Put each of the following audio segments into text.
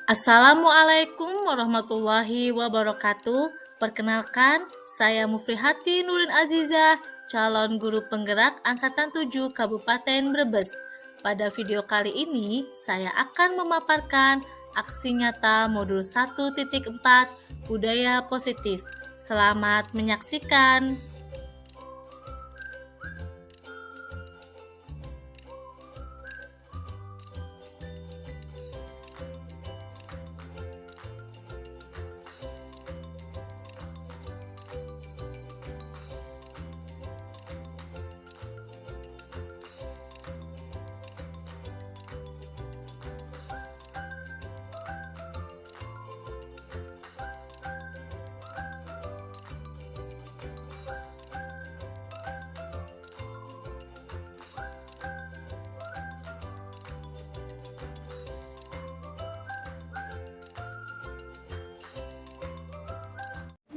Assalamualaikum warahmatullahi wabarakatuh. Perkenalkan, saya Mufrihati Nurin Aziza, calon guru penggerak Angkatan 7 Kabupaten Brebes. Pada video kali ini, saya akan memaparkan aksi nyata modul 1.4 Budaya Positif. Selamat menyaksikan.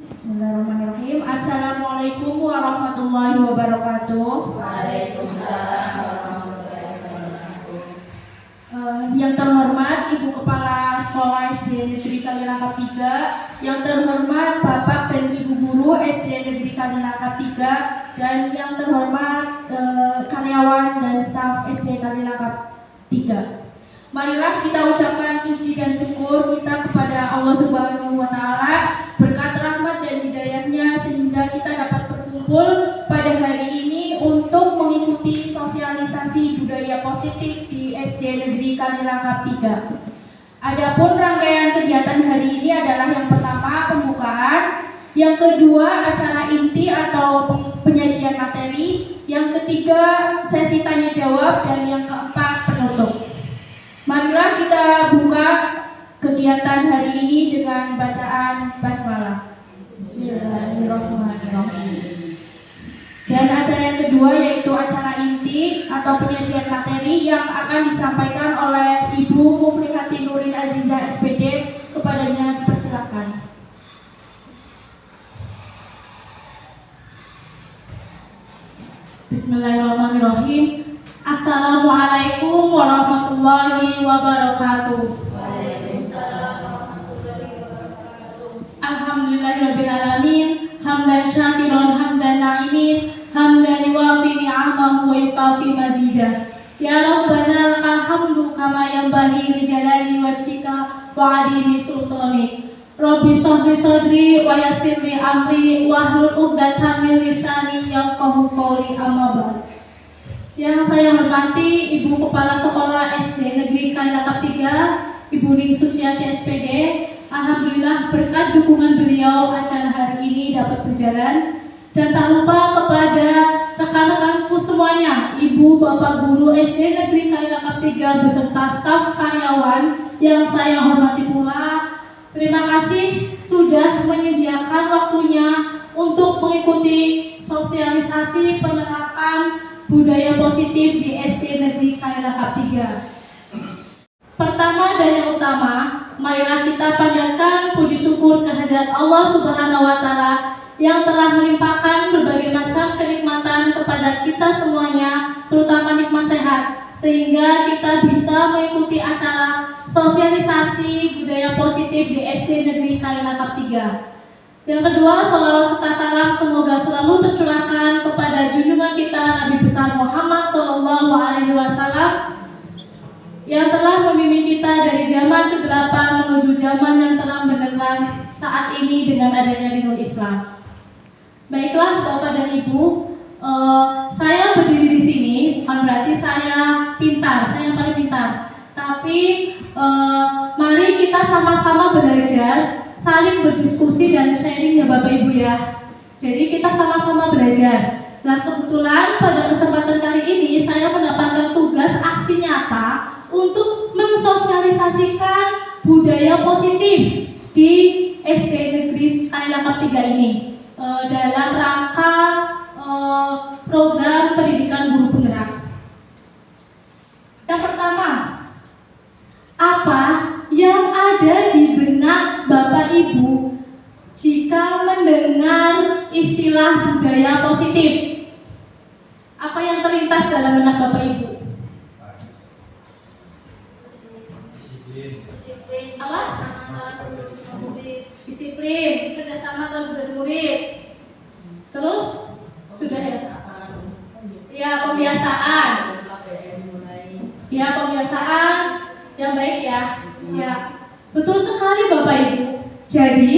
Bismillahirrahmanirrahim. Assalamualaikum warahmatullahi wabarakatuh. Waalaikumsalam warahmatullahi wabarakatuh. Yang terhormat Ibu Kepala Sekolah SD Negeri Kalilangkap 3, yang terhormat Bapak dan Ibu Guru SD Negeri Kalilangkap 3, dan yang terhormat karyawan dan staf SD Kalilangkap 3. Marilah kita ucapkan puji dan syukur kita kepada Allah Subhanahu wa Ta'ala, berkat rahmat dan hidayahnya sehingga kita dapat berkumpul pada hari ini untuk mengikuti sosialisasi budaya positif di SD Negeri Kalilangkap 3. Adapun rangkaian kegiatan hari ini adalah yang pertama pembukaan, yang kedua acara inti atau penyajian materi, yang ketiga sesi tanya jawab, dan yang keempat penutup. Marilah kita buka kegiatan hari ini dengan bacaan basmalah. Bismillahirrahmanirrahim. Dan acara yang kedua yaitu acara inti atau penyajian materi yang akan disampaikan oleh Ibu Mufrihati Nurin Aziza SPD. Kepadanya dipersilakan. Bismillahirrahmanirrahim. Assalamualaikum warahmatullahi wabarakatuh. Waalaikumsalam warahmatullahi wabarakatuh. Alhamdulillahirabbil alamin, hamdan syakiran hamdan na'imin, hamdan yuwafi ni'amahu wa yukafi mazidah. Ya Rabbana lakal hamdu kama yanbaghi li jalali wajhika wa 'azimi sultanik. Rabbi shrah li sadri wa yassir li amri wahlul 'uqdatam min lisani yafqahu qawli, amma ba'd. Yang saya hormati Ibu Kepala Sekolah SD Negeri Kalilangkap 3, Ibu Ning Suciati SPD. Alhamdulillah berkat dukungan beliau acara hari ini dapat berjalan. Dan tak lupa kepada rekan-rekanku semuanya, Ibu Bapak Guru SD Negeri Kalilangkap 3 beserta staf karyawan yang saya hormati pula. Terima kasih sudah menyediakan waktunya untuk mengikuti sosialisasi penerapan budaya positif di SD Negeri Kalilangkap 3. Pertama dan yang utama, marilah kita panjatkan puji syukur kehadirat Allah Subhanahu wa Ta'ala yang telah melimpahkan berbagai macam kenikmatan kepada kita semuanya, terutama nikmat sehat, sehingga kita bisa mengikuti acara sosialisasi budaya positif di SD Negeri Kalilangkap 3. Yang kedua, salawat serta salam semoga selalu tercurahkan kepada junjungan kita Nabi besar Muhammad SAW yang telah membimbing kita dari zaman kegelapan menuju zaman yang terang benderang saat ini dengan adanya dinul Islam. Baiklah Bapak dan Ibu, saya berdiri di sini bukan berarti saya pintar, saya yang paling pintar. Tapi mari kita sama-sama belajar, saling berdiskusi dan sharing ya Bapak Ibu ya. Jadi kita sama-sama belajar. Nah kebetulan pada kesempatan kali ini saya mendapatkan tugas aksi nyata untuk mensosialisasikan budaya positif di SD Negeri Kalilangkap 3 ini dalam rangka program pendidikan guru penggerak. Yang pertama, apa yang ada di benak Bapak Ibu jika mendengar istilah budaya positif? Apa yang terlintas dalam benak Bapak Ibu? Disiplin. Apa? antara guru sama murid. Disiplin, kerjasama antara guru dan murid. Terus sudah ya? Ya, pembiasaan. Ya, pembiasaan yang baik ya. Ya, betul sekali Bapak Ibu. Jadi,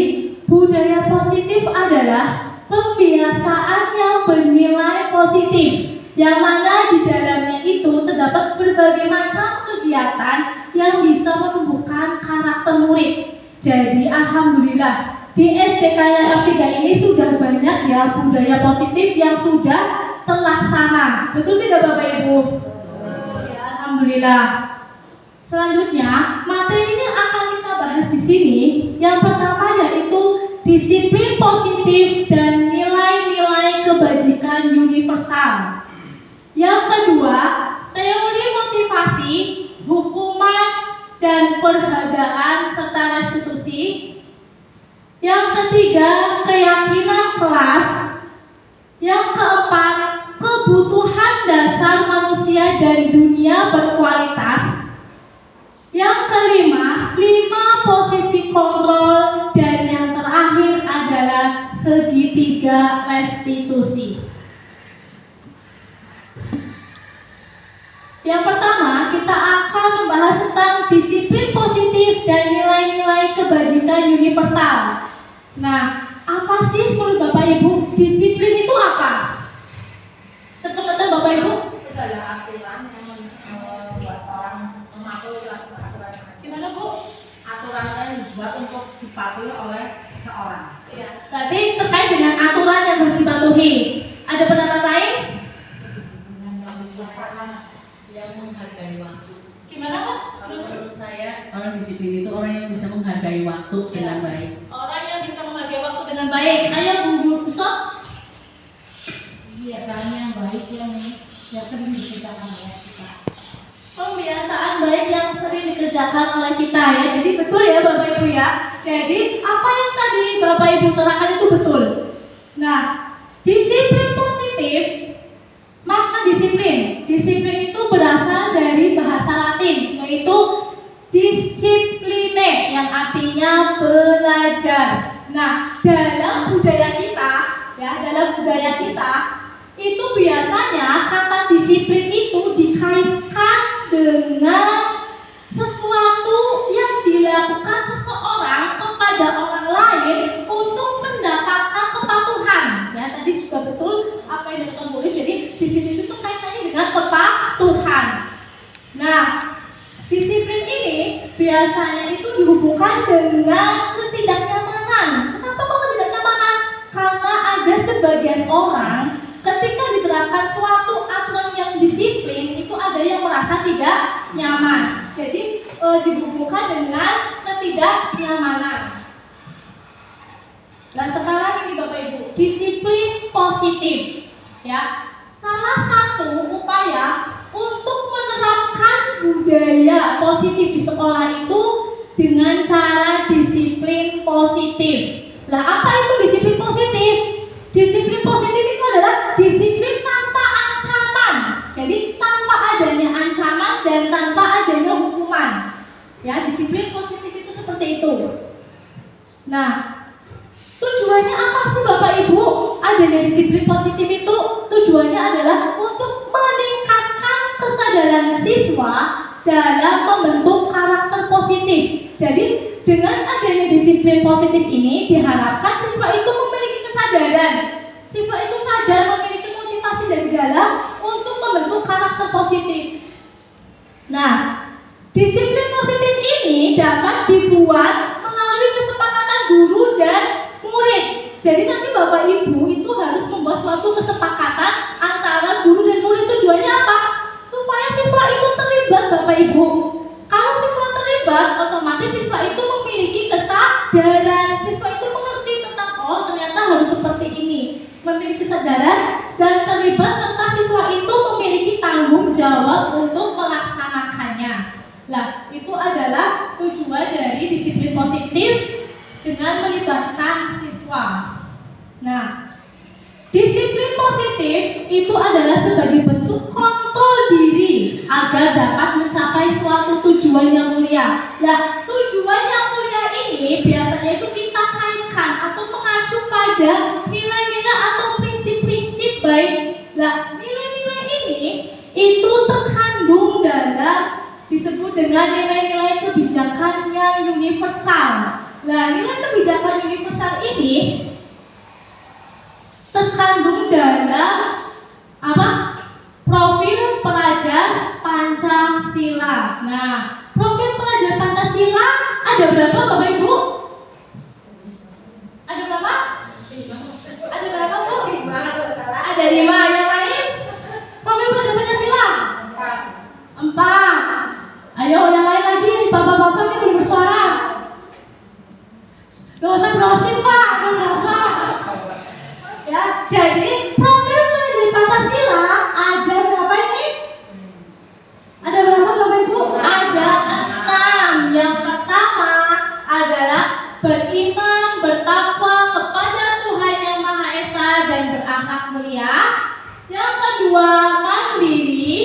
budaya positif adalah pembiasaan yang bernilai positif, yang mana di dalamnya itu terdapat berbagai macam kegiatan yang bisa menumbuhkan karakter murid. Jadi, alhamdulillah di SDK yang 3 ini sudah banyak ya budaya positif yang sudah terlaksana. Betul tidak Bapak Ibu? Ya, alhamdulillah. Selanjutnya, materi yang akan kita bahas di sini yang pertama yaitu disiplin positif dan nilai-nilai kebajikan universal. Yang kedua, teori motivasi, hukuman dan perhargaan serta restitusi. Yang ketiga, keyakinan kelas. Yang keempat, kebutuhan dasar manusia dan dunia berkualitas. Yang kelima, 5 posisi kontrol. Dan yang terakhir adalah segitiga restitusi. Yang pertama, kita akan membahas tentang disiplin positif dan nilai-nilai kebajikan universal. Nah, apa sih menurut Bapak Ibu disiplin itu apa? Sepengetahuan Bapak Ibu? Segala aturan yang membuat orang mematuhi aturan. Gimana Bu? Aturan yang dibuat untuk dipatuhi oleh seorang. Ya, berarti terkait dengan aturan yang harus dipatuhi. Ada pendapat lain? Yang menghargai waktu. Gimana Bu? Kalau menurut saya, orang disiplin itu orang yang bisa menghargai waktu dengan baik. Orang yang bisa menghargai waktu dengan baik. Ayo Bu Ustaz. Biasanya baik yang sering dikerjakan oleh kita. Pembiasaan baik yang sering dikerjakan oleh kita ya. Jadi betul ya Bapak Ibu ya. Jadi apa yang tadi Bapak Ibu terangkan itu betul. Nah, disiplin positif, makna disiplin. Disiplin itu berasal dari bahasa Latin yaitu discipline yang artinya belajar. Nah, dalam budaya kita itu biasanya kata disiplin itu dikaitkan dengan sesuatu yang dilakukan seseorang kepada orang lain untuk mendapatkan kepatuhan. Ya, tadi juga betul apa yang dilakukan murid. Jadi disiplin itu kaitannya dengan kepatuhan. Nah, disiplin ini biasanya itu dihubungkan dengan ketidaknyamanan. Kenapa kok ketidaknyamanan? Karena ada sebagian orang ketika diterapkan suatu aturan yang disiplin itu ada yang merasa tidak nyaman. Jadi dihubungkan dengan ketidaknyamanan. Nah, sekarang ini Bapak Ibu, disiplin positif ya. Salah satu upaya untuk menerapkan budaya positif di sekolah itu dengan cara disiplin positif. Lah, apa itu disiplin positif? Disiplin positif itu adalah disiplin tanpa ancaman. Jadi tanpa adanya ancaman dan tanpa adanya hukuman. Ya, disiplin positif itu seperti itu. Nah, tujuannya apa sih Bapak Ibu? Adanya disiplin positif itu tujuannya adalah untuk meningkatkan kesadaran siswa dalam membentuk karakter positif. Jadi dengan adanya disiplin positif ini diharapkan siswa itu memiliki kesadaran. Siswa itu sadar memiliki motivasi dari dalam untuk membentuk karakter positif. Nah, disiplin positif ini dapat dibuat melalui kesepakatan guru dan murid. Jadi nanti Bapak Ibu itu harus membuat suatu kesepakatan antara guru dan murid. Tujuannya apa? Supaya siswa itu terlibat Bapak Ibu. Kalau siswa terlibat, otomatis siswa itu memiliki kesadaran. Siswa itu mengerti tentang ternyata harus seperti ini. Memiliki kesadaran dan terlibat serta siswa itu memiliki tanggung jawab untuk melaksanakannya. Lah, itu adalah tujuan dari disiplin positif dengan melibatkan siswa. Nah, disiplin positif itu adalah sebagai bentuk kontrol diri agar dapat mencapai suatu tujuan yang mulia. Nah, tujuan yang mulia ini disebut dengan nilai-nilai kebijakan yang universal. Nah, nilai kebijakan universal ini terkandung dalam apa? Profil pelajar Pancasila. Nah, profil pelajar Pancasila ada berapa Bapak Ibu? Ada berapa? Ada berapa Bu? Ada 5. Yang lain? Profil pelajar Pancasila? 4. Ayo yang lain lagi, bapak-bapak ini belum bersuara. Gak usah browsing Pak, ada berapa? Ya, jadi profil pelajar Pancasila ada berapa ini? Ada berapa Bapak Ibu? Ada 6. Yang pertama adalah beriman, bertakwa kepada Tuhan Yang Maha Esa dan berakhlak mulia. Yang kedua, mandiri,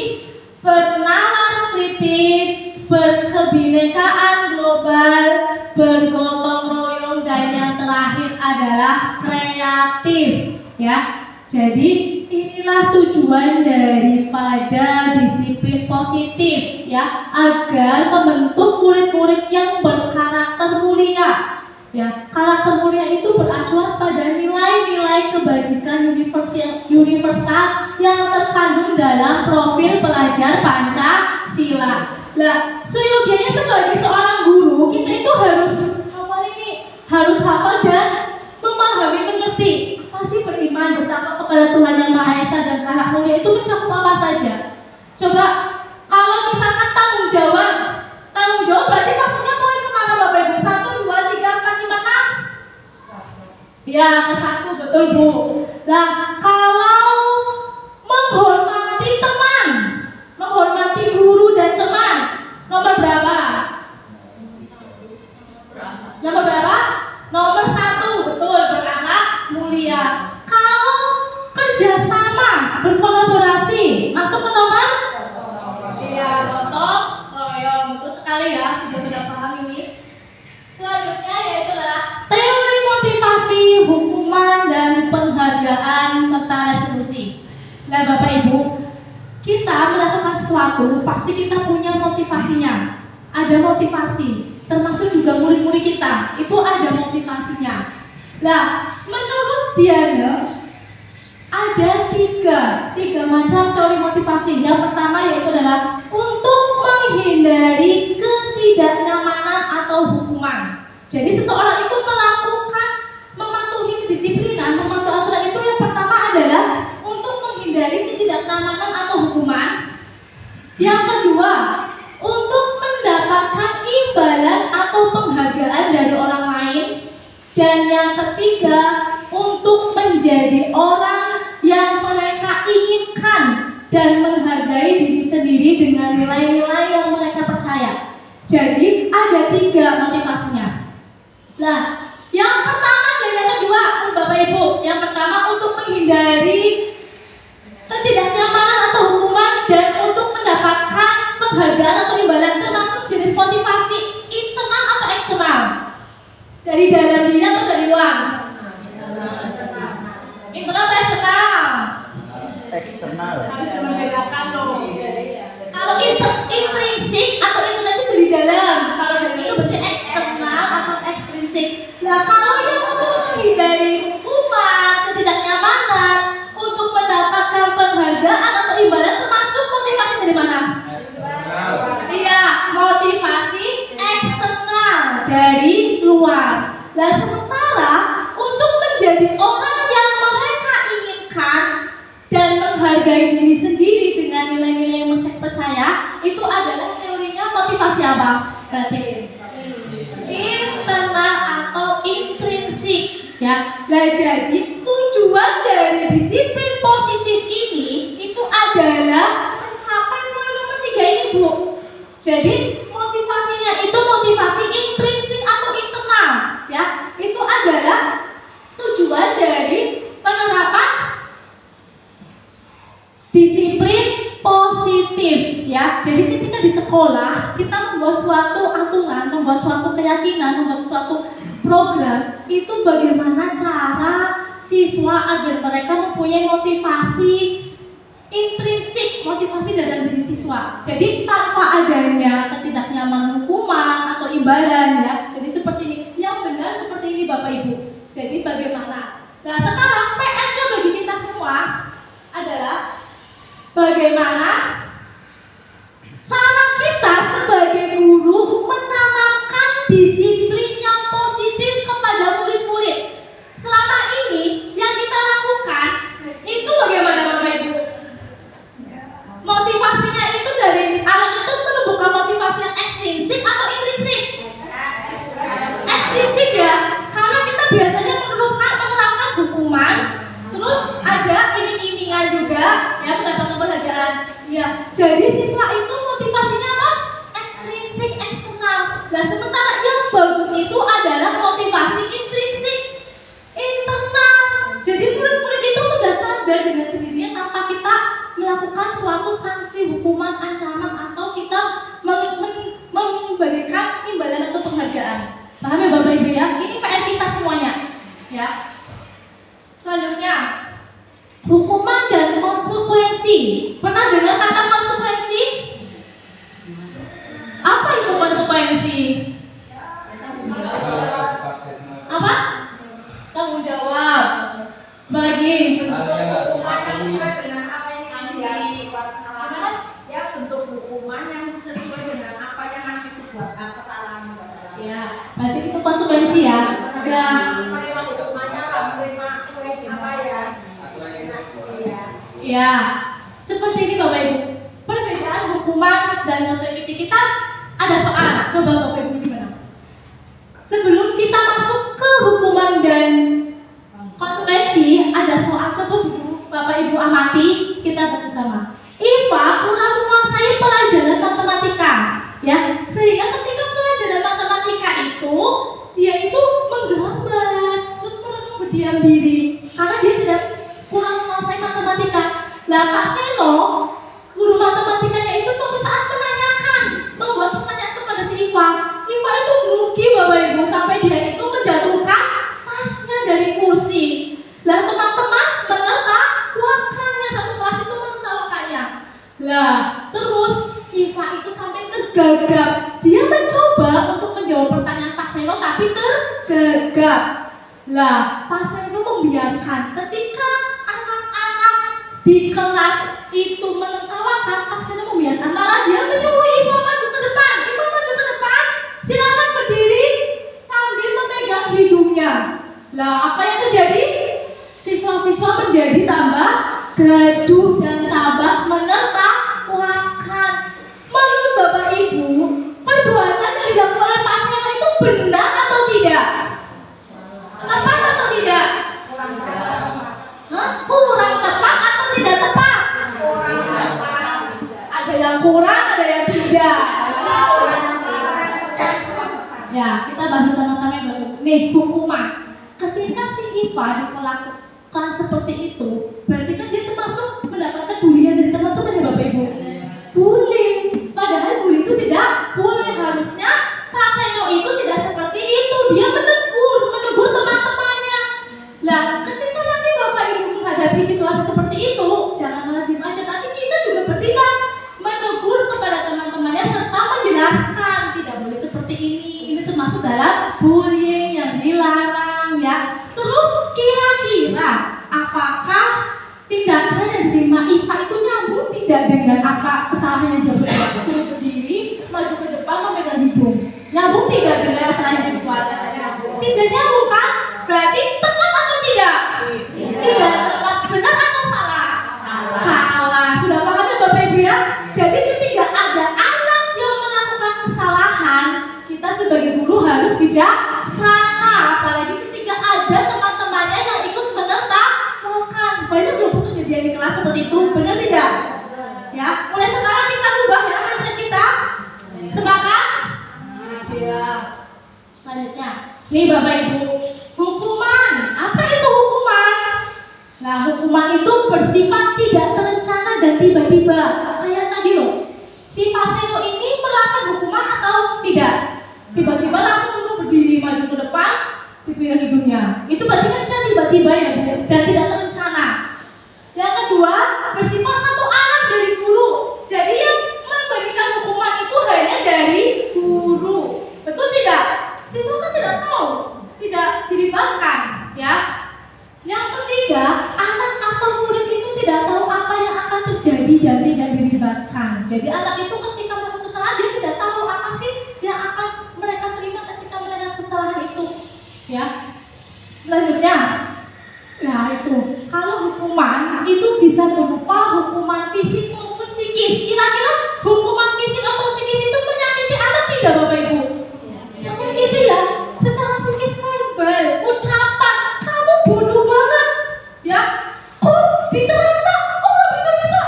bernalar kritis, berkebinekaan global, bergotong royong, dan yang terakhir adalah kreatif. Ya, jadi inilah tujuan daripada disiplin positif, ya, agar membentuk murid-murid yang berkarakter mulia. Ya, karakter mulia itu beracuan pada nilai-nilai kebajikan universal yang terkandung dalam profil pelajar Pancasila. Nah, seyogianya sebagai seorang guru, kita itu harus hafal ini, harus hafal dan memahami, mengerti. Pasti beriman, bertakwa kepada Tuhan Yang Maha Esa dan berakhlak mulia itu mencakup apa saja? Coba, kalau misalkan tanggung jawab berarti maksudnya poin kemana Bapak Ibu? 1, 2, 3, 4, 5, 6? Ya, ke 1, betul Bu. Nah, kalau menghormati teman, menghormati guru dan teman, nomor berapa? Nomor berapa? Nomor 1, betul, berakhlak mulia. Kalau kerjasama, berkolaborasi, masuk ke nomor? Iya, gotong royong, betul sekali ya, sudah pada paham ini. Selanjutnya yaitu adalah teori motivasi, hukuman, dan penghargaan serta restitusi. Nah Bapak Ibu, kita melakukan sesuatu pasti kita punya motivasinya. Ada motivasi, termasuk juga murid-murid kita itu ada motivasinya. Nah, menurut Diana ada tiga macam teori motivasi. Yang pertama yaitu adalah untuk menghindari ketidaknyamanan atau hukuman. Jadi seseorang itu melakukan mematuhi kedisiplinan, mematuhi aturan itu yang pertama adalah untuk menghindari ketidaknyamanan atau hukuman. Yang kedua, untuk mendapatkan imbalan atau penghargaan dari orang lain. Dan yang ketiga, untuk menjadi orang yang mereka inginkan dan menghargai diri sendiri dengan nilai-nilai yang mereka percaya. Jadi ada 3 motivasinya. Nah, yang pertama dan yang kedua Bapak Ibu, yang pertama untuk menghindari ketidaknyamanan atau hukuman dan untuk mendapatkan penghargaan atau imbalan, termasuk jenis motivasi internal atau eksternal. Dari dalam diri atau dari luar? Internal atau eksternal? Eksternal. Harus membedakan loh. Kalau intrinsik atau internal itu dari dalam, kalau dari itu berarti eksternal atau ekstrinsik. Nah, kalau yang untuk menghindari hukuman, ketidaknyamanan, untuk mendapatkan penghargaan atau imbalan, termasuk motivasi dari mana? Iya, motivasi eksternal dari luar. Nah, sementara untuk menjadi orang yang mereka inginkan dan menghargai diri sendiri dengan nilai-nilai yang mereka percaya, itu adalah teorinya motivasi apa? Berarti internal atau intrinsik, ya. Nah, jadi tujuan dari disiplin positif ini itu adalah mencapai poin nomor 3 ini, Bu. Jadi motivasinya itu motivasi intrinsik atau internal, ya. Itu adalah tujuan dari penerapan disiplin positif, ya. Jadi ketika di sekolah kita membuat suatu aturan, membuat suatu keyakinan, membuat suatu program, itu bagaimana cara siswa agar mereka mempunyai motivasi intrinsik, motivasi dalam diri siswa. Jadi tanpa adanya ketidaknyamanan hukuman atau imbalan ya. Jadi seperti ini, yang benar seperti ini Bapak Ibu. Jadi bagaimana? Nah sekarang PR-nya bagi kita semua adalah bagaimana cara kita sebagai guru menanamkan disiplin yang positif kepada murid-murid. Selama ini yang kita lakukan itu bagaimana Bapak Ibu? Motivasinya itu dari anak itu menumbuhkan motivasi yang ekstrinsik atau intrinsik? Ekstrinsik ya, karena kita biasanya menerapkan hukuman, terus ada iming-imingan juga, ya mendapatkan penghargaan. Ya, jadi siswa itu motivasinya apa? Ekstrinsik, eksternal. Nah, sementara yang bagus itu adalah motivasi intrinsik, internal. Jadi murid-murid itu sudah sadar dengan sendirinya tanpa kita melakukan suatu sanksi, hukuman, ancaman, atau kita memberikan imbalan atau penghargaan. Paham ya Bapak Ibu ya? Ini PR kita semuanya. Ya. Selanjutnya, hukuman dan konsekuensi. Pernah dengar kata konsekuensi? Apa itu konsekuensi? Apa? Tanggung jawab. Bagi Sesuai dengan apa yang ya bentuk hukuman yang sesuai dengan apa yang nanti dibuat kesalahan. ya, berarti itu konsekuensi ya. Ya. Menerima hukumannya, menerima apa ya? Iya. Ya, seperti ini Bapak Ibu. Perbedaan hukuman dan konsekuensi kita ada soal. Coba Bapak Ibu gimana? Sebelum kita masuk ke hukuman dan konsekuensi, ada soal. Coba Bapak Ibu amati, kita bersama. Iva kurang menguasai pelajaran matematika, ya. Sehingga ketika pelajaran matematika itu, dia itu menggambar, terus berdiam diri karena dia tidak kurang menguasai matematika. Lah Kak Seno, guru matematikanya itu suatu saat menanyakan, membuat pertanyaan kepada si Iva. Iva itu grogi Bapak Ibu sampai dia itu menjatuhkan tasnya dari kursi. Lah teman-teman menertawakannya, satu kelas itu menertawakannya. Lah terus Iva itu sampai tergagap. Dia mencoba untuk menjawab pertanyaan Pak Seno tapi tergagap. Lah Pak Seno membiarkan. Ketika anak-anak di kelas itu menertawakan, Pak Seno membiarkan. Malah dia menyuruh Iva maju ke depan. Iva maju ke depan, silakan berdiri sambil memegang hidungnya. Lah apa yang terjadi? Siswa-siswa menjadi tambah gaduh dan tambah menertawakan. Menurut Bapak Ibu, perbuatan yang dilakukan oleh Pak Seno itu benar atau tidak? Tepat atau tidak? Kurang tepat atau tidak tepat? Ada yang kurang, ada yang tidak. Ya, kita bahas sama-sama ya. Nih, hukuman. Ketika si Iva diperlakukan seperti itu, berarti kan dia termasuk mendapatkan bulian dari teman-teman ya Bapak Ibu. Bullying. Padahal bullying itu tidak boleh. Harusnya Pak Seno itu tidak seperti itu. Dia menegur teman-temannya. Lah, ketika nanti Bapak Ibu menghadapi situasi seperti itu, jangan malah diam aja, tapi kita juga bertindak, menegur kepada teman-temannya serta menjelaskan tidak boleh seperti ini. Ini termasuk dalam bullying yang dilarang ya. Terus kira-kira apakah tindakan yang diterima Iva itu nyambung tidak dengan apa kesalahan yang dia buat? Suruh berdiri, maju ke depan, memegang hidung. Nyambung tidak dengan kesalahan yang dibuat? Tidak nyambung kan? Berarti tepat atau tidak? Tidak tepat. Benar atau salah? Salah. Sudah paham ya Bapak Ibu ya? Jadi ketika ada anak yang melakukan kesalahan, kita sebagai guru harus bijaksana. Apalagi ketika ada teman-temannya yang ikut menertawakan. Banyak loh kejadian di kelas seperti itu, benar tidak? Ya, mulai sekarang kita ubah ya mindset kita. Sepakat? Ya. Selanjutnya, nih Bapak Ibu, hukuman. Apa itu hukuman? Nah, hukuman itu bersifat tidak terencana dan tiba-tiba. Kayak tadi loh, si Pak Seno ini melakukan hukuman atau tidak? Tiba-tiba langsung suruh berdiri maju ke depan, dipegang hidungnya. Itu berarti kan sudah tiba-tiba ya Bu, dan tidak terencana. Yang kedua, bersifat satu arah dari guru dilibatkan. Jadi anak itu ketika melakukan kesalahan dia tidak tahu apa sih yang akan mereka terima ketika melihat kesalahan itu. Ya. Selanjutnya, nah itu kalau hukuman itu bisa berupa hukuman fisik maupun psikis. Kira-kira hukuman fisik atau psikis itu menyakiti anak tidak, Bapak Ibu? Menyakiti ya. Secara psikis verbal, ucapan, kamu bodoh banget, ya. Kok diterima? Kok nggak bisa?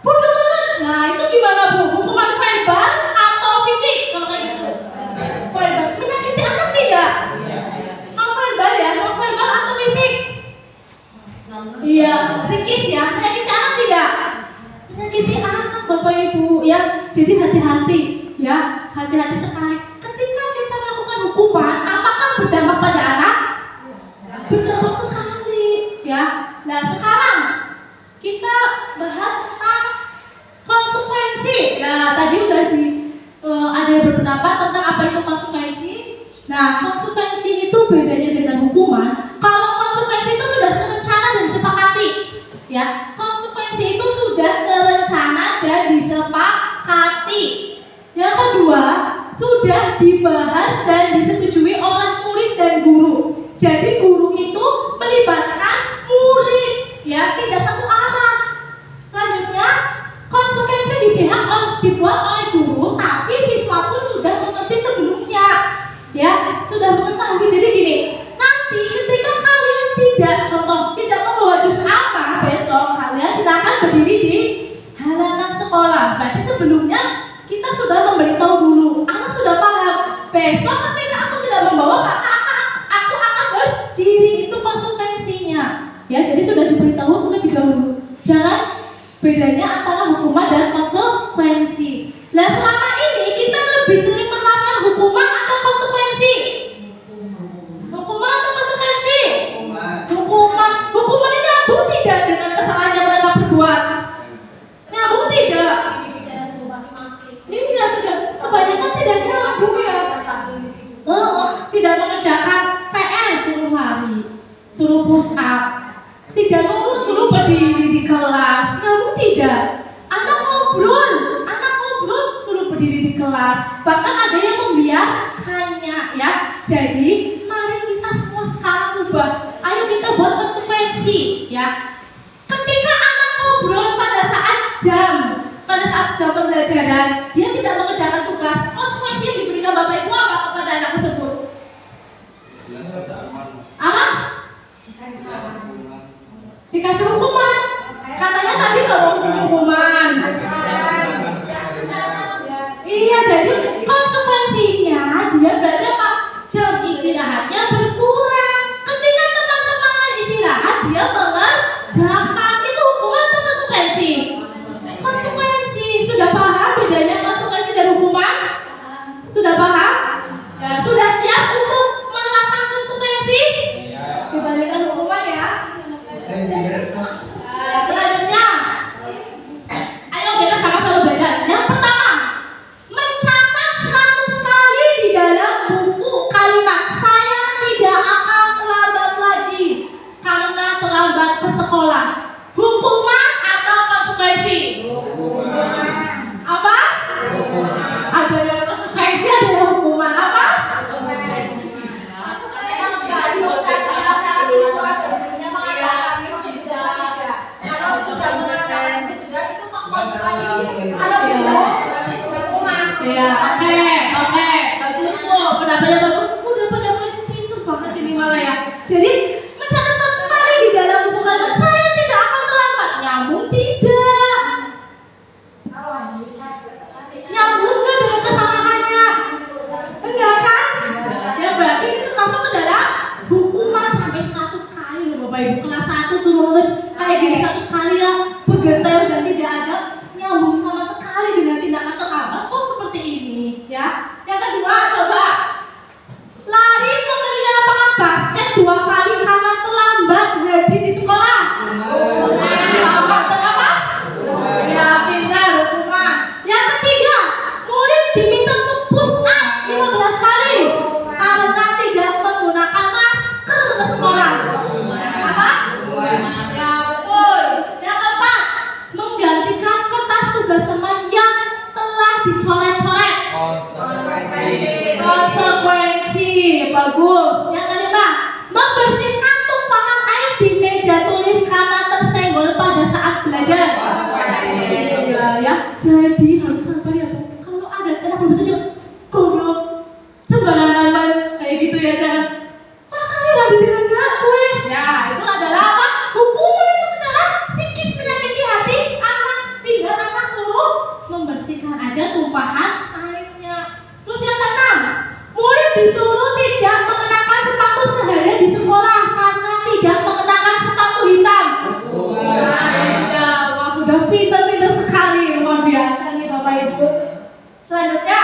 Bodoh banget. Nah itu gimana Bu? Hukuman verbal atau fisik? Kalau kayak gitu, verbal menyakiti anak tidak? Non verbal ya, non verbal atau fisik? Iya, psikis ya. Menyakiti anak tidak? Menyakiti anak, Bapak Ibu, ya. Jadi hati-hati, ya. Hati-hati sekali. Ketika kita melakukan hukuman, apakah berdampak pada anak? Berdampak sekali, ya. Nah sekarang kita bahas tentang konsekuensi. Nah tadi udah ada yang berpendapat tentang apa itu konsekuensi. Nah konsekuensi itu bedanya dengan hukuman. Kalau konsekuensi itu sudah terencana dan disepakati, ya. Konsekuensi itu sudah terencana dan disepakati. Yang kedua, sudah dibahas dan disetujui oleh murid dan guru. Jadi guru itu melibatkan murid, ya, tidak satu arah. Selanjutnya, konsekuensi dibuat oleh guru, tapi siswa pun sudah mengerti sebelumnya, ya, sudah mengetahui. Jadi gini, nanti ketika kalian tidak membawa juz amma besok, kalian silakan berdiri di halaman sekolah. Berarti sebelumnya kita sudah memberitahu dulu, anak sudah paham. Besok ketika aku tidak membawa, maka aku akan berdiri, itu konsekuensinya. Ya, jadi sudah diberitahu terlebih dahulu. Jangan bedanya antara hukuman dan konsekuensi. Nah, selama ini kita lebih sering menerapkan hukuman atau konsekuensi? Hukuman atau konsekuensi? Hukuman. Hukumannya nyambung tidak dengan kesalahan yang mereka perbuat? Nyambung tidak? Iya, tidak. Kebanyakan tidak nyambung ya. Tidak mengerjakan PR, suruh lari, suruh push up, tidak nurut, suruh berdiri di kelas. Kamu tidak. Anak ngobrol, suruh berdiri di kelas. Bahkan ada yang membiarkannya, ya. Jadi mari kita semua sekarang ubah. Ayo kita buat konsekuensi, ya. Ketika anak ngobrol pada saat jam pembelajaran, dia tidak mengerjakan tugas, konsekuensi yang diberikan Bapak Ibu apa kepada anak tersebut? Apa? Dikasih hukuman. Katanya tadi nggak mau hukuman. Iya, jadi konsekuensinya dia berarti apa? Jam istirahatnya berkurang. Ketika teman-teman istirahat, dia mengerjakan. Itu hukuman atau konsekuensi? Konsekuensi. Sudah paham bedanya konsekuensi dan hukuman? Sudah paham? Ya, sudah siap untuk menerapkan konsekuensi dibandingkan hukuman ya? Selanjutnya, ayo kita sama-sama belajar. Yang pertama, mencatat 100 kali di dalam buku kalimat "Saya tidak akan terlambat lagi karena terlambat ke sekolah." Hukuman atau konsekuensi? Apa? Ada yang konsekuensi, ada yang hukuman. Apa? Ya, oke, bagus Bu, pendapatnya bagus. Udah pada mulai pintar banget ini malah ya. Jadi mencatat 100 kali di dalam buku kalimat "Saya tidak akan terlambat." Nyambung tidak? Nyambung nggak dengan kesalahannya? Enggak kan? Ya berarti itu masuk ke dalam hukuman sampai 100 kali loh Bapak Ibu. Kelas 1 suruh nulis kayak gini 100 kali ya, begetah dan tidak ada nyambung sama sekali dengan tindakan terlambat. Kok seperti ini ya? Yang kedua, coba lari membeli lapangan basket 2 kali karena terlambat hadir di sekolah. Apa? Ya pintar, hukuman. Yang ketiga, murid diminta untuk push up 15 kali karena tidak menggunakan masker ke sekolah. Apa? Ya betul. Yang keempat, menggantikan bagus. Yang kelima, membersihkan tumpahan air di meja tulis karena tersenggol pada saat belajar. Ya. Jadi harus sabar ya, Bu. Kalau ada anak baru saja goblok sembarangan kayak gitu ya, jangan. Makanya lagi dengan gue. Ya, itu adalah apa? Hukuman itu secara psikis menyakiti hati anak. Tinggal anak suruh membersihkan aja tumpahan airnya. Terus yang keenam, murid disuruh tidak mengenakan sepatu seharian di sekolah karena tidak mengenakan sepatu hitam. Ya, wah udah pintar-pintar sekali, luar biasa nih Bapak Ibu. Selanjutnya,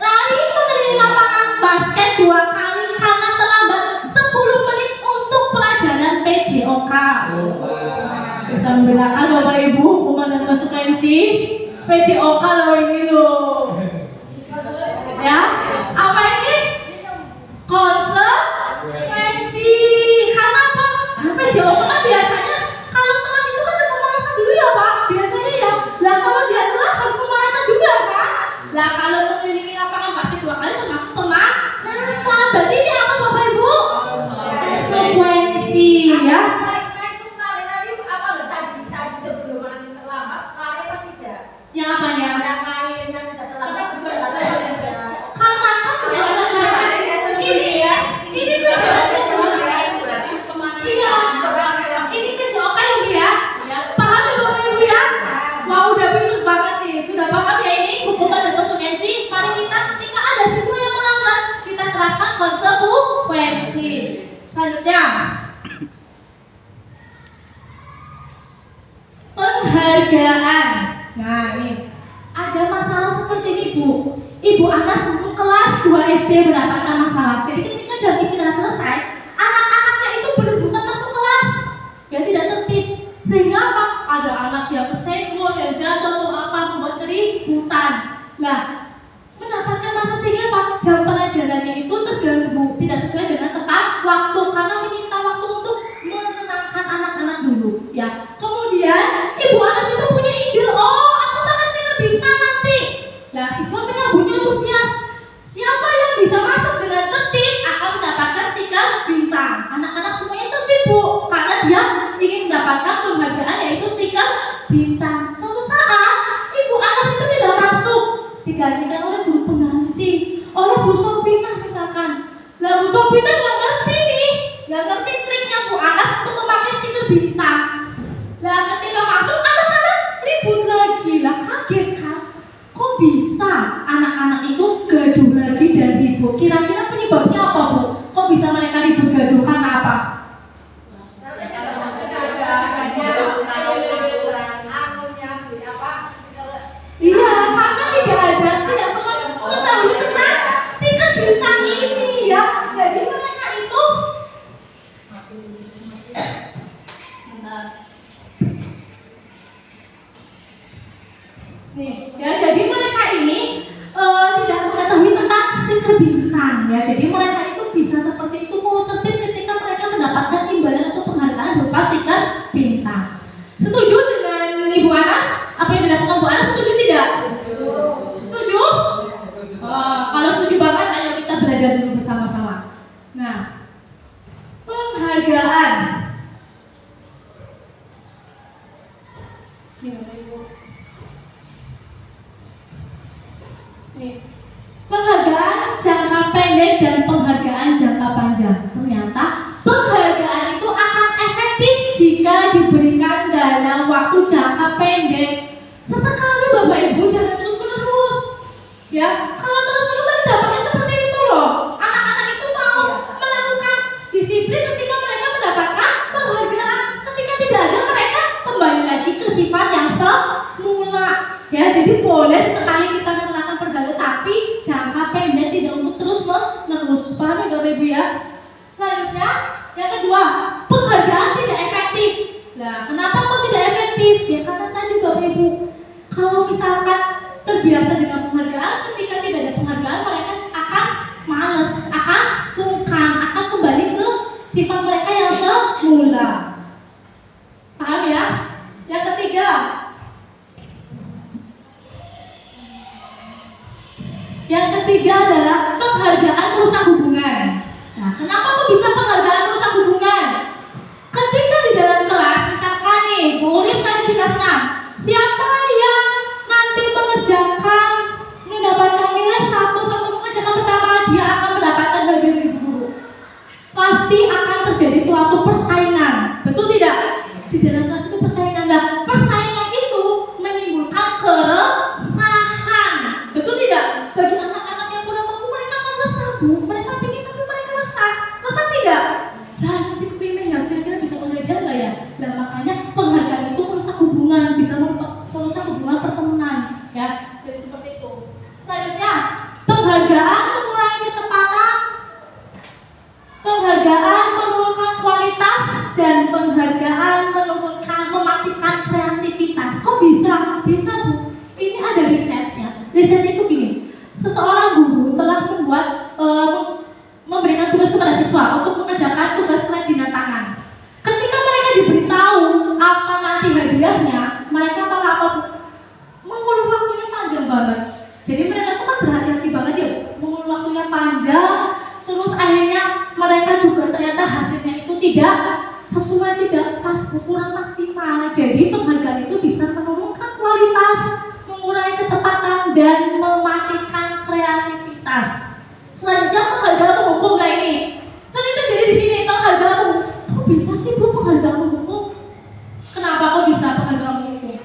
lari mengelilingi lapangan basket 2 kali karena terlambat 10 menit untuk pelajaran PJOK. Bisa membedakan Bapak Ibu hukuman dan konsekuensi PJOK loh ini loh. Ya, apa ini? Konsekuensi. Karena apa? Karena PJOK kan biasanya kalau telat itu kan ada pemanasan dulu ya Pak. Biasanya ya. Lah kalau dia telat harus pemanasan juga kan? Lah kalau mengelilingi lapangan pasti 2 kali termasuk pemanasan. Berarti ini apa Bapak Ibu? Konsekuensi ya. Yang apanya? Yang lain yang tidak terlambat juga ada yang Karena kan udah ada cara ini ya. Ini PJOK berarti pemanasan. Iya. Ini PJOK ya Bu ya. Paham ya Bapak Ibu ya? Wah udah pinter banget nih. Sudah paham ya ini hukuman dan konsekuensi. Mari kita ketika ada siswa yang melanggar, kita terapkan konsekuensi. Selanjutnya, penghargaan. Nah ini ada masalah seperti ini Bu. Ibu Anas untuk kelas 2 SD mendapatkan masalah. Jadi ketika jam istirahat selesai, anak-anaknya itu berebutan masuk kelas. Ya tidak tertib. Sehingga apa? Ada anak yang kesenggol, yang jatuh atau apa, membuat keributan. Nah, mendapatkan masa sehingga apa? Jam pelajarannya itu terganggu, tidak sesuai dengan tepat waktu karena meminta waktu untuk menenangkan anak-anak dulu. Ya, kemudian Ibu Anas itu punya ide, oh aku pakai stiker bintang nanti. Lah siswa menyambutnya antusias. Siapa yang bisa masuk dengan tertib akan mendapatkan stiker bintang. Anak-anak semuanya tertib Bu, karena dia ingin mendapatkan penghargaan yaitu stiker bintang. Suatu saat Ibu Anas itu tidak masuk, digantikan oleh guru pengganti, oleh Bu Sopinah misalkan. Lah Bu Sopinah nggak ngerti nih, nggak ngerti triknya Bu Anas untuk memakai stiker bintang. Lah ketika masuk anak-anak ribut lagi, lah kaget kan? Kok bisa anak-anak itu gaduh lagi dan ribut? Kira-kira penyebabnya apa Bu? Kok bisa mereka ribut gaduh karena apa? Iya, karena tidak mengetahui tentang stiker bintang ini ya. Jadi mereka itu nih, ya jadi mereka ini tidak mengetahui tentang stiker bintang ya. Jadi mereka itu bisa seperti itu mau tertib ketika mereka mendapatkan imbalan atau penghargaan berupa stiker bintang. Setuju dengan Ibu Anas? Apa yang dilakukan Bu Anas, setuju tidak? Setuju? Kalau setuju banget, ayo kita belajar dulu bersama-sama. Nah, penghargaan. Penghargaan jangka pendek dan penghargaan jangka panjang. Ternyata penghargaan itu akan efektif jika diberikan dalam waktu jangka pendek. Sesekali Bapak Ibu jangan terus-menerus. Ya, kalau terus-terusan dapatnya seperti itu loh. Anak-anak itu mau melakukan disiplin ketika mereka mendapatkan penghargaan. Ketika tidak ada, mereka kembali lagi ke sifat yang semula. Ya, jadi boleh sekali kita menerapkan penghargaan, tapi jangka pendek, tidak untuk terus-menerus. Paham ya Bapak Ibu ya? Selanjutnya, yang kedua, penghargaan tidak efektif. Nah, kenapa kok tidak efektif? Ya karena tadi Bapak Ibu, kalau misalkan terbiasa dengan penghargaan, ketika tidak ada penghargaan mereka akan malas, akan sungkan, akan kembali ke sifat mereka yang semula. Paham ya? Yang ketiga, adalah penghargaan merusak hubungan. Kenapa kok bisa penghargaan merusak hubungan? Ketika di dalam kelas, misalkan nih, Bu Urip ngajar di kelas 6, siapa yang nanti mengerjakan mendapatkan nilai 100 atau mengerjakan pertama, dia akan mendapatkan hadiah dari guru. Pasti akan terjadi suatu persaingan, betul tidak? Di dalam kelas itu persaingan. Nah, persaingan itu menimbulkan keresahan, betul tidak? Bagi anak-anak yang kurang mampu, mereka akan resah, Bu. Mereka ingin tapi mereka resah tidak? Lah, masih kepingin ya, kira-kira bisa mengajar nggak ya? Nah, makanya penghargaan itu merusak hubungan, bisa merusak hubungan pertemanan, ya. Jadi seperti itu. Selanjutnya, penghargaan mengurangi ketepatan, penghargaan menurunkan kualitas, dan penghargaan mematikan kreativitas. Kok bisa? Bisa, Bu. Ini ada risetnya. Riset itu gini, seseorang guru telah memberikan tugas kepada siswa untuk mengerjakan tugas kerajinan tangan. Ketika mereka diberitahu apa nanti hadiahnya, mereka malah mengulur waktunya panjang banget. Jadi mereka tuh kan berhati-hati banget ya, mengulur waktunya panjang. Terus akhirnya mereka juga ternyata hasilnya itu tidak sesuai, tidak pas, kurang maksimal. Jadi penghargaan itu bisa menurunkan kualitas, mengurangi ketepatan, dan mematikan kreativitas. Selanjutnya penghargaan menghukum. Nah ini sering terjadi di sini, penghargaan menghukum. Kok bisa sih, Bu, penghargaan menghukum? Kenapa kok bisa penghargaan menghukum?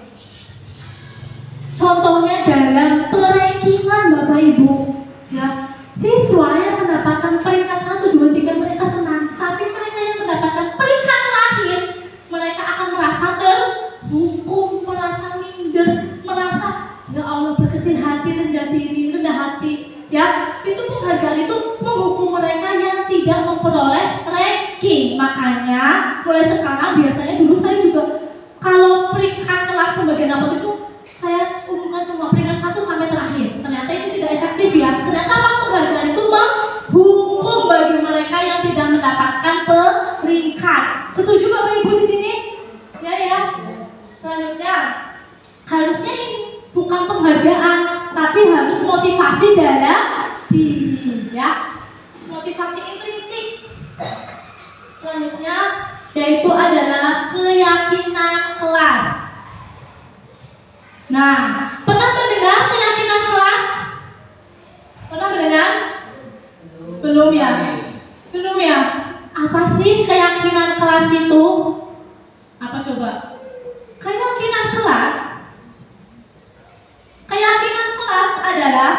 Contohnya dalam perankingan, Bapak Ibu, ya. Siswa yang mendapatkan peringkat 1, 2, 3 mereka senang, tapi mereka yang mendapatkan peringkat terakhir, mereka akan merasa terhukum, merasa minder, merasa ya Allah berkecil hati, rendah diri, rendah hati, ya. Itu penghargaan itu menghukum mereka yang tidak memperoleh ranking. Makanya mulai sekarang, biasanya dulu saya juga kalau peringkat kelas pembagian rapot itu saya umumkan semua peringkat 1 sampai terakhir. Ternyata itu tidak efektif, ya. Ternyata apa? Penghargaan itu menghukum bagi mereka yang tidak mendapatkan peringkat. Setuju Bapak Ibu di sini? Ya. Selanjutnya, harusnya ini bukan penghargaan, tapi harus motivasi dalam diri, ya. Motivasi intrinsik. Selanjutnya yaitu adalah keyakinan kelas. Nah, pernah mendengar keyakinan kelas? Pernah mendengar? Belum ya? Belum ya? Apa sih keyakinan kelas itu? Apa coba? Keyakinan kelas adalah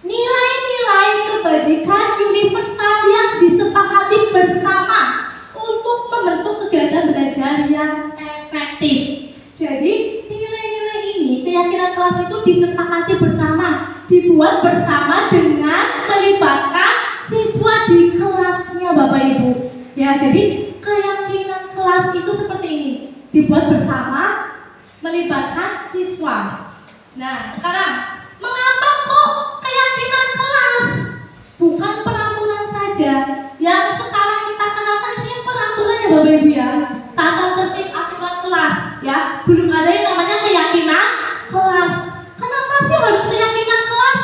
nilai-nilai kebajikan universal yang disepakati bersama untuk membentuk kegiatan belajar yang efektif. Jadi nilai-nilai ini, keyakinan kelas itu disepakati bersama, dibuat bersama dengan melibatkan siswa di kelasnya, Bapak Ibu. Ya, jadi keyakinan kelas itu seperti ini, dibuat bersama, melibatkan siswa. Nah, sekarang mengapa kok keyakinan kelas? Bukan peraturan saja. Yang sekarang kita kenalkan isinya peraturan ya, Bapak Ibu, ya. Tata tertib aturan kelas, ya. Belum ada yang namanya keyakinan kelas. Kenapa sih harus keyakinan kelas?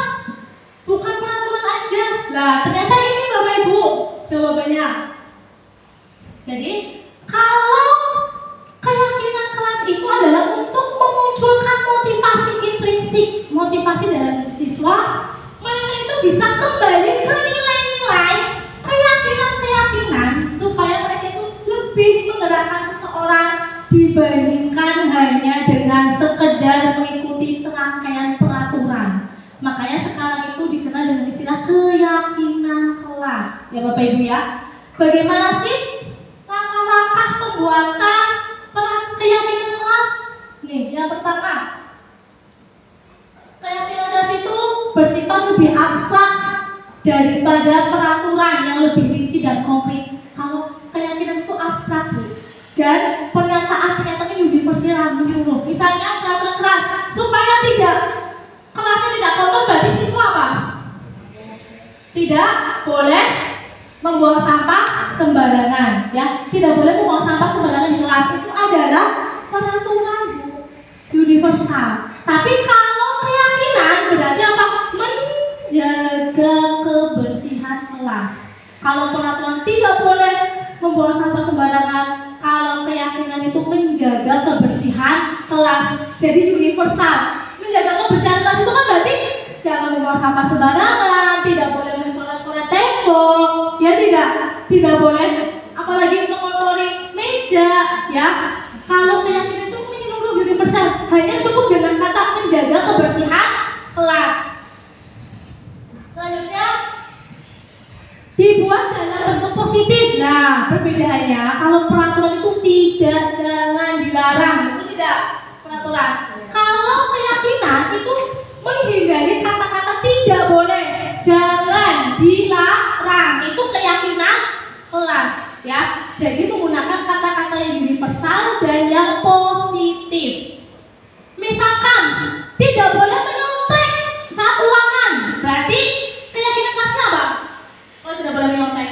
Bukan peraturan aja. Lah, ternyata ini Bapak Ibu jawabannya. Jadi, kalau keyakinan kelas itu adalah untuk memunculkan motivasi intrinsik, motivasi dalam siswa, mereka itu bisa kembali ke nilai-nilai, keyakinan supaya mereka itu lebih menggerakkan seseorang dibandingkan hanya dengan sekedar mengikuti serangkaian peraturan. Makanya sekarang itu dikenal dengan istilah keyakinan kelas, ya Bapak Ibu, ya. Bagaimana sih langkah-langkah pembuatan keyakinan kelas? Nih, yang pertama, keyakinan kelas itu bersifat lebih abstrak daripada peraturan yang lebih rinci dan konkret. Kalau keyakinan itu abstrak, dan pernyataan-pernyataan universal menyeluruh. Misalnya peraturan kelas supaya kelasnya tidak kotor, berarti siswa apa? Tidak boleh membuang sampah sembarangan, ya. Tidak boleh membuang sampah sembarangan di kelas. Itu adalah peraturan universal. Tapi kalau keyakinan berarti apa? Menjaga kebersihan kelas. Kalau peraturan tidak boleh membuang sampah sembarangan, kalau keyakinan itu menjaga kebersihan kelas. Jadi universal. Menjaga kebersihan kelas itu kan berarti jangan membuang sampah sembarangan, tidak boleh mencoret-coret tembok, ya tidak boleh, apalagi mengotori meja, ya. Kalau keyakinan itu menyeluruh universal, hanya cukup dengan kata menjaga kebersihan kelas. Selanjutnya dibuat dalam bentuk positif. Nah, perbedaannya kalau peraturan itu tidak, jangan, dilarang, itu tidak peraturan. Kalau keyakinan itu menghindari kata-kata tidak boleh, jangan, dilarang, itu keyakinan kelas, ya. Jadi menggunakan kata-kata yang universal dan yang positif. Misalkan tidak boleh menyontek saat ulangan, berarti keyakinan kelasnya apa? Kalau tidak boleh menyontek,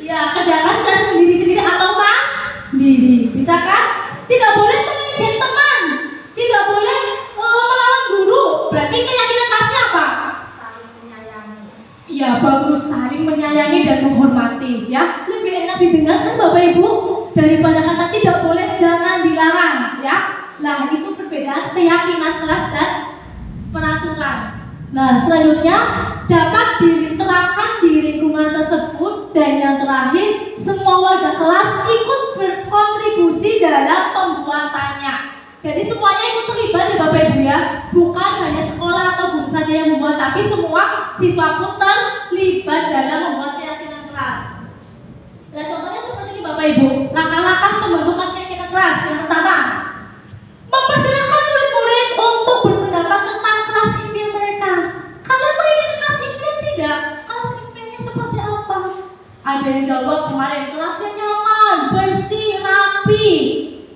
ya, kerjakan secara sendiri atau mandiri, bisa kan? Tidak boleh mengejek teman, tidak boleh melawan guru, berarti keyakinan kelasnya apa? Saling menyayangi. Ya, bagus, saling menyayangi dan menghormati, ya. Lebih enak didengarkan Bapak Ibu daripada kata tidak boleh, jangan, dilarang, ya. Nah, itu perbedaan keyakinan kelas dan peraturan. Nah, selanjutnya dapat diterapkan di lingkungan tersebut, dan yang terakhir semua warga kelas ikut berkontribusi dalam pembuatannya. Jadi semuanya ikut terlibat ya Bapak Ibu, ya. Bukan hanya sekolah atau guru saja yang membuat, tapi semua siswa pun terlibat dalam membuat keyakinan kelas. Nah, contohnya seperti ini Bapak Ibu, langkah-langkah pembentukan keyakinan kelas. Yang pertama, mempersilahkan murid-murid untuk berpendapat tentang kelas impian mereka. Kalian menginginkan kelas impian tidak? Kelas impiannya seperti apa? Ada yang jawab kemarin, kelasnya nyaman, bersih, rapi,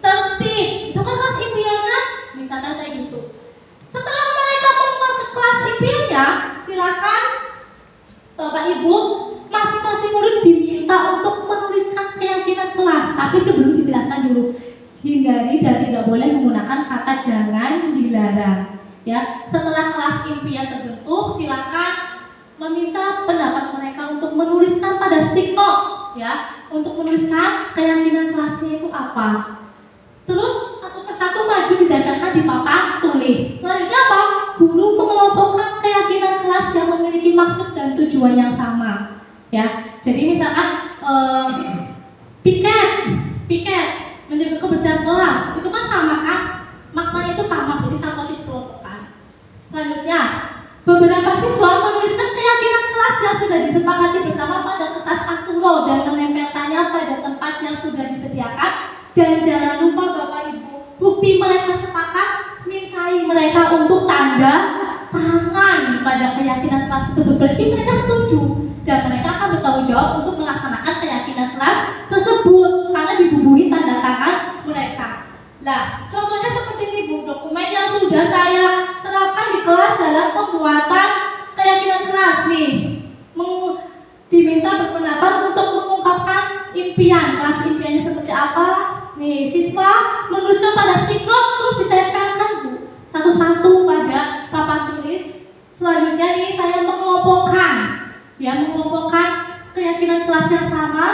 tertib. Itu kan kelas impian kan? Misalkan kayak gitu. Setelah mereka membuat kelas impiannya, silakan Bapak Ibu, masing-masing murid diminta untuk menuliskan keyakinan kelas. Tapi sebelum dijelaskan dulu, hindari dan tidak boleh menggunakan kata jangan, dilarang, ya. Setelah kelas impian terbentuk, silakan meminta pendapat mereka untuk menuliskan pada stick note, ya, untuk menuliskan keyakinan kelasnya itu apa. Terus satu persatu maju ditempelkan di papan tulis. Selanjutnya apa? Guru mengelompokkan keyakinan kelas yang memiliki maksud dan tujuan yang sama, ya. Jadi misalkan piket menjaga kebersihan kelas, itu kan sama kan? Maknanya itu sama, jadi sama wajib dikelompokkan. Selanjutnya, beberapa siswa menuliskan keyakinan kelas yang sudah disepakati bersama pada kertas asturo dan menempelkannya pada tempat yang sudah disediakan. Dan jangan lupa Bapak Ibu, bukti mereka sepakat, mintai mereka untuk tanda tangan pada keyakinan kelas tersebut. Berarti mereka setuju dan mereka akan bertanggung jawab untuk melaksanakan keyakinan kelas tersebut karena dibubuhi tanda tangan mereka. Nah, contohnya seperti ini Bu, dokumen yang sudah saya terapkan di kelas dalam pembuatan keyakinan kelas nih. Diminta berpendapat untuk mengungkapkan impian, kelas impiannya seperti apa. Nih, siswa menuliskan pada stick note terus ditempelkan Bu, satu-satu pada papan tulis. Selanjutnya nih saya mengelompokkan, ya, mengelompokkan keyakinan kelas yang sama.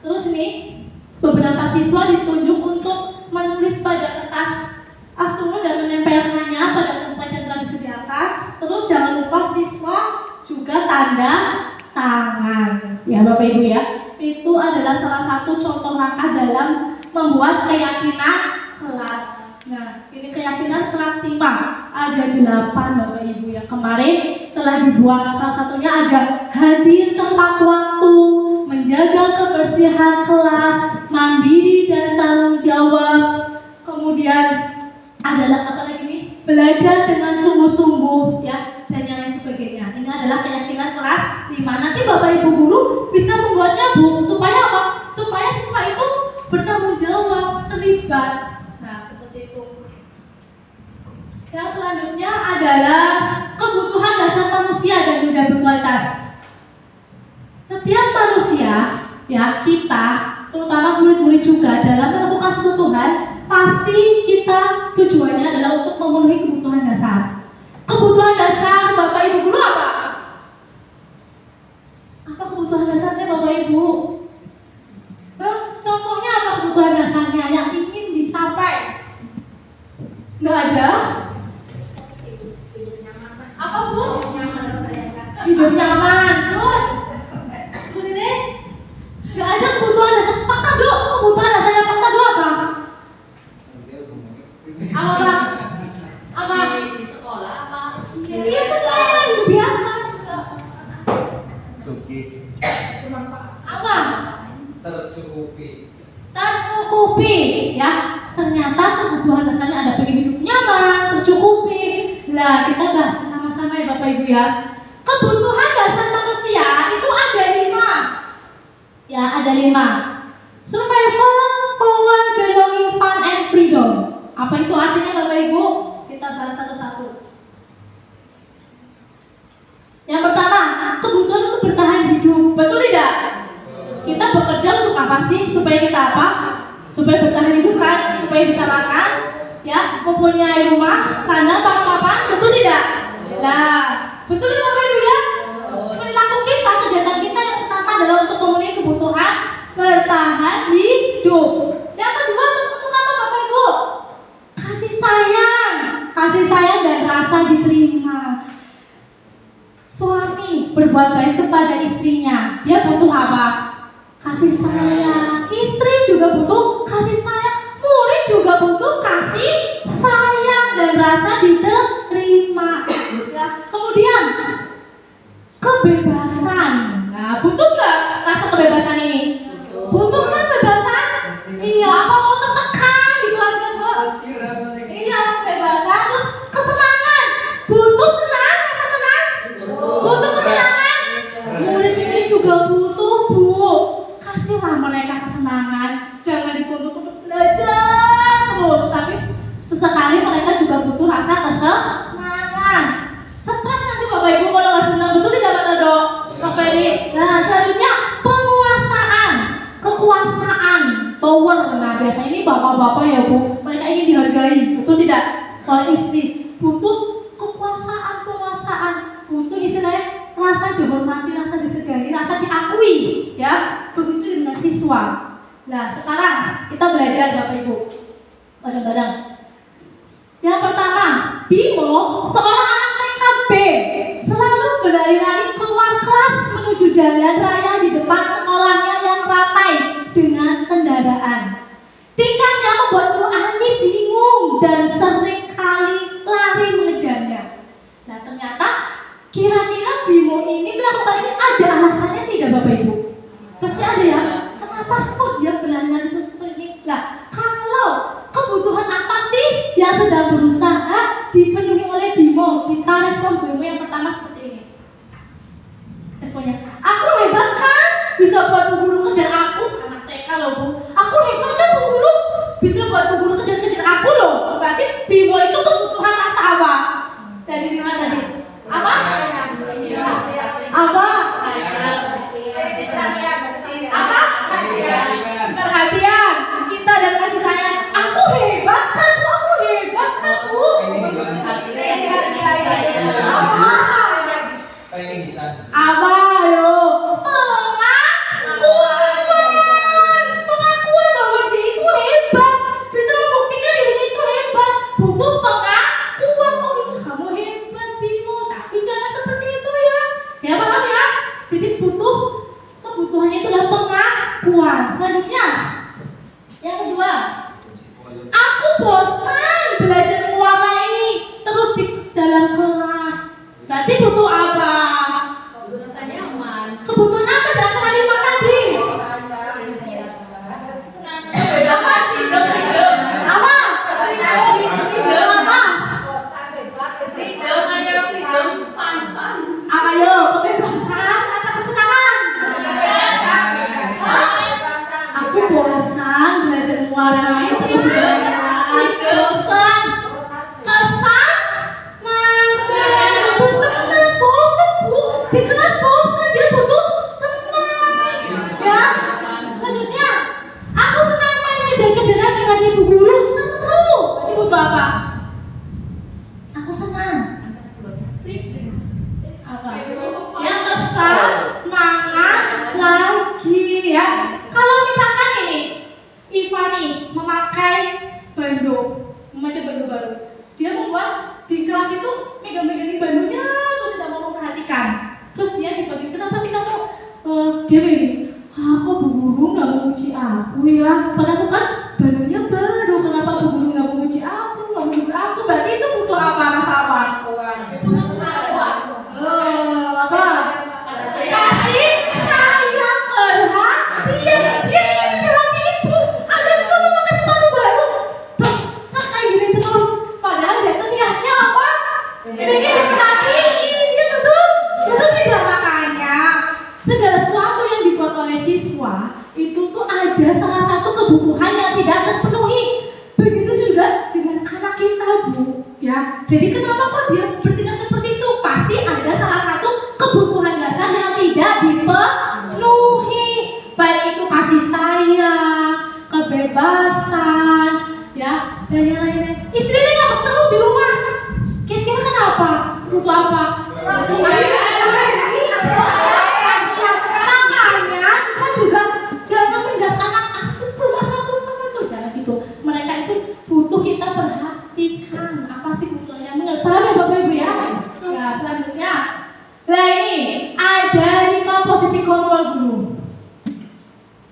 Terus nih beberapa siswa ditunjuk untuk menulis pada kertas asturo dan menempelkannya pada tempat yang telah disediakan. Terus jangan lupa siswa juga tanda tangan, ya Bapak Ibu, ya. Itu adalah salah satu contoh langkah dalam membuat keyakinan kelas. Nah, ini keyakinan kelas 5. Ada 8 Bapak Ibu, ya. Kemarin telah dibuat, salah satunya ada hadir tepat waktu, menjaga kebersihan kelas, mandiri dan tanggung jawab. Kemudian adalah apa lagi nih? Belajar dengan sungguh-sungguh, ya, dan yang lain sebagainya. Ini adalah keyakinan kelas 5. Nanti Bapak Ibu guru bisa membuatnya Bu, supaya apa? Supaya siswa itu bertanggung jawab, terlibat. Nah, seperti itu. Yang selanjutnya adalah kebutuhan dasar manusia dan budaya berkualitas. Setiap manusia, ya, kita, terutama murid-murid juga, dalam melakukan sesuatu hal, pasti kita tujuannya adalah untuk memenuhi kebutuhan dasar. Kebutuhan dasar Bapak Ibu guru apa? Apa Nggak ada. Apa Bu? Hidup nyaman. Terus ini nggak ada kebutuhan dasar. Fakta dok, kebutuhan dasarnya fakta dok apa? Apa? Apa? Di sekolah apa? Biasa saya hidup biasa. Suki. Apa? Tercukupi. Tercukupi, ya. Ternyata kebutuhan dasarnya ada pengen hidup nyaman, tercukupi. Lah kita bahas sama-sama ya Bapak Ibu ya. Kebutuhan dasar manusia itu ada 5. Ya, ada 5. Survival, power, belonging, fun, and freedom. Apa itu artinya Bapak Ibu? Kita bahas satu-satu. Yang pertama, kebutuhan untuk bertahan hidup. Betul tidak? Kita bekerja untuk apa sih? Supaya kita apa? Supaya bertahan hidup kan? Supaya bisa makan, ya, mempunyai rumah, sandang, papan, betul tidak? Lah, betul ya Bapak Ibu ya? Perilaku kita, kegiatan kita yang pertama adalah untuk memenuhi kebutuhan bertahan hidup. Yang kedua, untuk apa Bapak Ibu? Kasih sayang dan rasa diterima. Suami berbuat baik kepada istrinya, dia butuh apa? Kasih sayang. Istri juga butuh kasih sayang. Murid juga butuh kasih sayang dan rasa diterima. Ya. Kemudian kebebasan. Nah, butuh nggak rasa kebebasan ini? Butuh kan kebebasan? Iya. Apa mau tertekan gitu aja bos? Iya, kebebasan. Terus kesenangan. Butuh senang, rasa senang. Butuh kesenangan. Murid-murid juga butuh Bu. Kasihlah mereka kesenangan, jangan dituntut untuk belajar terus, tapi sesekali mereka juga butuh rasa kesenangan. Stres nanti Bapak Ibu kalau nggak senang, betul tidak Pak Dok? Pak Ferry. Nah selanjutnya penguasaan, kekuasaan, power. Nah biasanya ini bapak-bapak ya Bu, mereka ingin dihargai, betul tidak? Oleh istri, butuh kekuasaan, penguasaan, butuh istilahnya rasa dihormati, rasa disegani, rasa diakui, ya. Begitu dengan siswa. Nah, sekarang kita belajar Bapak Ibu. Bareng-bareng. Yang pertama, Bimo, seorang anak TKB, selalu berlari-lari keluar kelas menuju jalan raya di depan sekolahnya yang ramai dengan kendaraan. Tingkahnya membuat Bu Ani bingung dan seringkali lari mengejarnya. Nah, ternyata kira-kira Bimo ini melakukan ini ada alasannya tidak Bapak Ibu? Pasti ada ya. Kenapa sih kok dia berlari-lari terus seperti ini? Lah, kalau kebutuhan apa sih yang sedang berusaha dipenuhi oleh Bimo? Jika respon Bimo yang pertama seperti ini. Responnya, aku hebat kan? Bisa buat Bu Guru kejar aku. Anak TK loh Bu. Aku hebat kan Bu Guru? Bisa buat Bu Guru kejar-kejar aku loh. Berarti Bimo itu kebutuhan rasa apa? Dari lima tadi. Apa? Apa? Apa? Perhatian, cinta dan kasih sayang. Aku hebat kan Bu? Aku hebat kan Bu? Apa? Ayo. Pengakuan bahwa dia itu hebat, bisa membuktikan dirinya itu hebat. Butuh pengakuan. Oh ini kamu hebat Bimo, tapi jangan seperti itu ya. Ya paham ya? Jadi butuh, kebutuhannya itu adalah pengakuan. Selanjutnya, yang kedua, aku bosan belajar mewarnai terus di dalam kelas. Berarti butuh apa? Kebutuhan rasa nyaman. Kebutuhan apa dalam kalimat tadi? Kebebasan, freedom. Apa? Apa? Freedom, ayo freedom, fun. Apa yo? Kebebasan atau kesenangan? Aku bosan belajar mewarnai terus di dalam kelas. Bosan. Kesan. Butuh senang. Bosan Bu. Di kelas bosan, dia butuh senang. Ya. Selanjutnya, aku senang main kejar-kejaran dengan ibu guru. Seru. Berarti butuh apa? Aku senang. Apa? Yang kesenangan lagi ya. Kalau misalkan ini Ivani memakai bando baru, Padahal kan barunya baru, kenapa Bu Guru nggak memuji aku, nggak menegur aku? Berarti itu butuh apa? Rasa apa? Apa? Kasih sayang, perhatian. Dia ingin diperhatiin Bu. Ada sesuatu mau kasih sepatu baru, tuh kan kayak gini terus. Padahal dia tuh niatnya apa? Ingin diperhatiin, ya betul? Betul tidak? Makanya segala sesuatu yang dibuat oleh siswa itu tuh ada salah satu kebutuhan yang tidak terpenuhi. Begitu juga dengan anak kita Bu, ya. Jadi kenapa kok dia bertindak seperti itu? Pasti ada salah satu kebutuhan dasar yang tidak dipenuhi. Baik itu kasih sayang, kebebasan, ya, dan yang lain-lain. Istrinya ngambek terus di rumah. Kira-kira kenapa? Butuh apa? Butuh kasih makanya kita juga jangan menjelaskan anak bermasalah terus sama itu, jangan gitu. Mereka itu butuh kita perhatikan apa sih butuhnya. Paham ya Bapak Ibu ya? Ya, selanjutnya. Nah ini ada 5 posisi kontrol guru.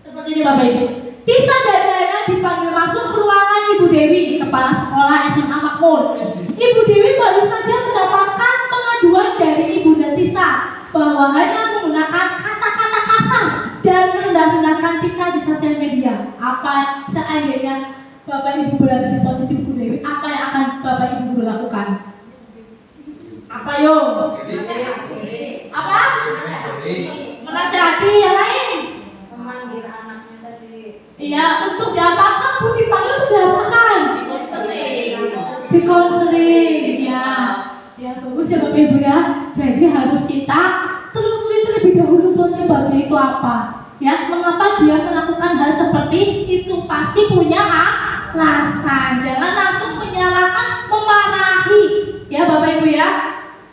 Seperti ini Bapak Ibu. Tisa dan Dana dipanggil masuk ke ruangan Ibu Dewi, Kepala Sekolah SMA Makmur. Ibu Dewi baru saja mendapatkan pengaduan dari Ibunda Tisa bahwa hanya menggunakan kata-kata kasar dan merendah-rendahkan Tisa di sosial media. Apa seandainya Bapak Ibu berada di posisi Ibu Dewi, apa yang akan Bapak Ibu lakukan? Apa yo? Apa? Menasihati yang lain. Memanggil anaknya tadi. Iya, untuk diapakan? Bu dipanggil untuk diapakan? Di konseling, ya. Ya bagus ya Bapak Ibu ya. Jadi harus kita telusuri terlebih dahulu penyebabnya itu apa. Ya, mengapa dia melakukan hal seperti itu? Pasti punya alasan. Jangan langsung menyalahkan, memarahi. Ya Bapak Ibu ya.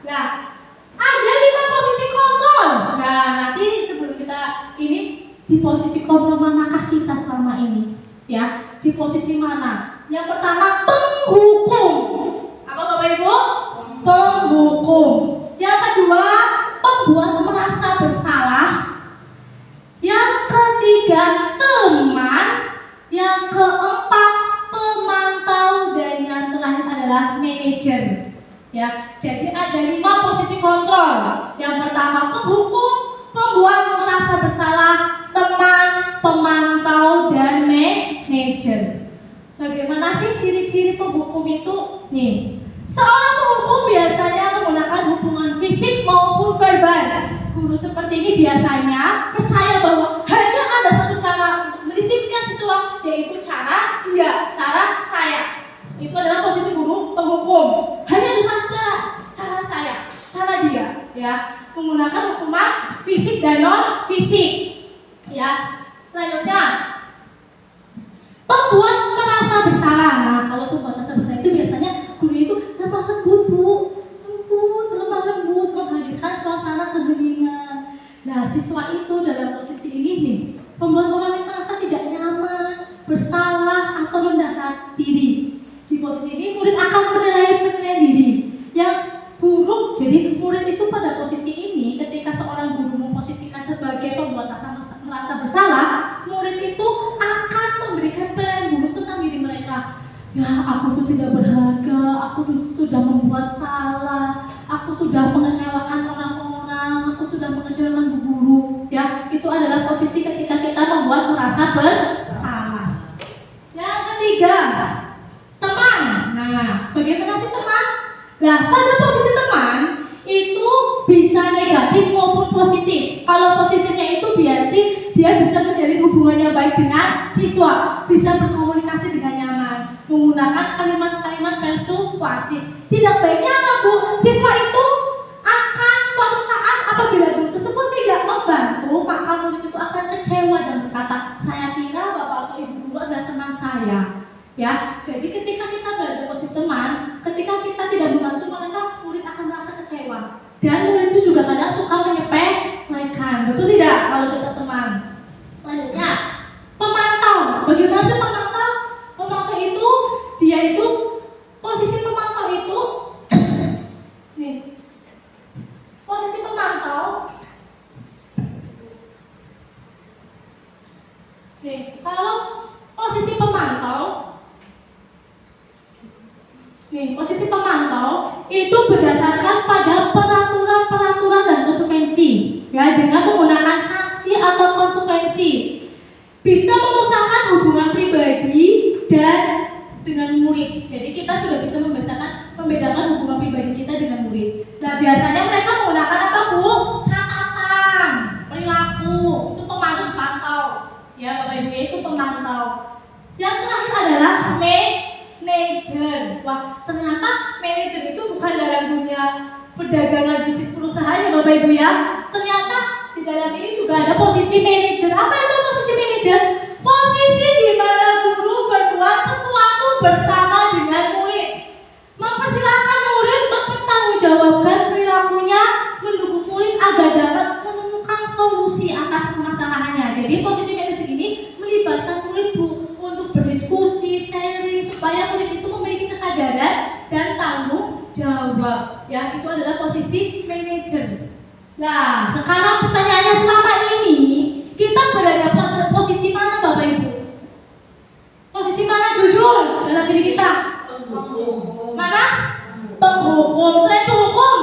Nah, ada 5 posisi kontrol. Nah, nanti sebelum kita ini di posisi kontrol manakah kita selama ini? Ya, di posisi mana? Yang pertama penghukum. Apa Bapak Ibu? Penghukum. Yang kedua pembuat merasa bersalah. Yang ketiga teman. Yang keempat pemantau dan yang terakhir adalah manajer. Ya, jadi ada 5 posisi kontrol. Yang pertama penghukum, pembuat merasa bersalah, teman, pemantau dan manajer. Bagaimana sih ciri-ciri penghukum itu? Nih, seorang penghukum biasanya menggunakan hubungan fisik maupun verbal. Guru seperti ini biasanya percaya bahwa hanya ada satu cara untuk mendisiplinkan siswa, yaitu cara dia, cara saya. Itu adalah posisi guru penghukum. Hanya ada satu cara saya, cara dia, ya, menggunakan hukuman fisik dan non fisik. Ya, selanjutnya pembuat merasa bersalah. Nah, kalau pembuat merasa bersalah itu biasanya guru itu lemah lembut Bu, lemah lembut, menghadirkan suasana keheningan. Nah, siswa itu dalam posisi ini nih, pembuat orang yang merasa tidak nyaman, bersalah atau rendah diri. Di posisi ini murid akan menilai diri yang buruk. Jadi murid itu pada posisi ini ketika seorang guru memposisikan sebagai pembuat merasa bersalah, murid itu akan memberikan penilaian buruk tentang diri mereka. Ya, aku tuh tidak berharga, aku tuh sudah membuat salah, aku sudah mengecewakan orang-orang, aku sudah mengecewakan bu guru. Ya, itu adalah posisi ketika kita membuat merasa bersalah. Yang ketiga, teman. Nah, bagaimana sih teman? Nah, pada posisi teman itu bisa negatif maupun positif. Kalau positifnya itu berarti dia bisa menjalin hubungan yang baik dengan siswa, bisa berkomunikasi dengan nyaman, menggunakan kalimat-kalimat persuasif. Tidak baiknya apa Bu? Siswa itu akan suatu saat apabila guru tersebut tidak membantu, maka murid itu akan kecewa dan berkata, saya kira Bapak atau Ibu guru adalah teman saya. Ya, jadi ketika kita berada posisi teman, ketika kita tidak membantu mereka, murid akan merasa kecewa. Dan murid itu juga kadang suka menyepelekan, betul tidak? Kalau kita teman. Selanjutnya, pemantau. Bagaimana sih pemantau? Pemantau itu, dia itu posisi pemantau itu, nih, posisi pemantau. Nih, kalau pemantau itu berdasarkan pada peraturan dan konsekuensi, ya, dengan menggunakan sanksi atau konsekuensi. Bisa memusahkan hubungan pribadi dan dengan murid. Jadi kita sudah bisa membedakan hubungan pribadi kita dengan murid. Nah, biasanya mereka menggunakan apa, Bu? Catatan perilaku. Itu pemantau. Ya, Bapak Ibu, itu pemantau. Yang terakhir adalah manajer. Wah, ternyata manajer itu bukan dalam dunia perdagangan bisnis perusahaan ya Bapak Ibu ya. Ternyata di dalam ini juga ada posisi manajer. Apa itu posisi manajer? Posisi di mana guru berbuat sesuatu bersama dengan murid, mempersilahkan murid mempertanggungjawabkan perilakunya, mendukung murid agar dapat menemukan solusi atas permasalahannya. Jadi posisi manajer ini melibatkan murid, Bu, untuk berdiskusi, sharing, supaya murid itu memiliki kesadaran dan tanggung jawab. Ya, itu adalah posisi manajer. Nah, sekarang pertanyaannya, selama ini kita berada pada posisi mana Bapak Ibu? Posisi mana jujur dalam diri kita? Penghukum. Mana? Penghukum. Selain penghukum,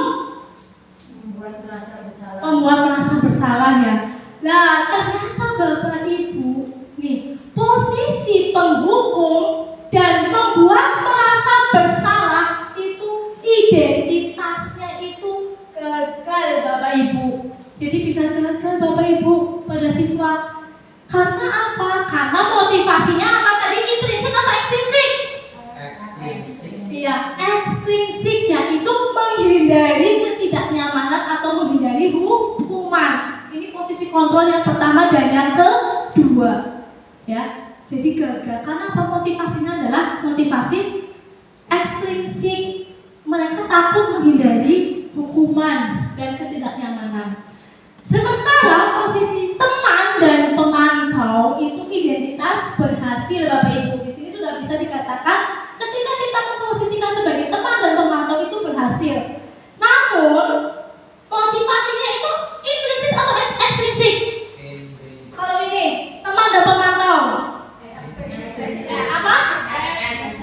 Membuat merasa bersalah. membuat merasa bersalah ya. Nah, ternyata Bapak Ibu, nih, posisi penghukum dan membuat merasa bersalah itu identitasnya itu gagal Bapak Ibu. Jadi bisa gagal Bapak Ibu pada siswa. Karena apa? Karena motivasinya apa tadi? Intrinsik atau ekstrinsik? Ekstrinsik. Iya, ekstrinsik, yaitu menghindari ketidaknyamanan atau menghindari hukuman. Ini posisi kontrol yang pertama dan yang kedua. Ya, jadi gagal. Karena apa? Motivasinya adalah motivasi ekstrinsik. Mereka takut menghindari hukuman dan ketidaknyamanan. Sementara posisi teman dan pemantau itu identitas berhasil Bapak Ibu. Di sini sudah bisa dikatakan ketika kita memposisikan sebagai teman dan pemantau itu berhasil. Namun motivasinya itu intrinsik atau ekstrinsik? Kalau ini teman dan pemantau, apa?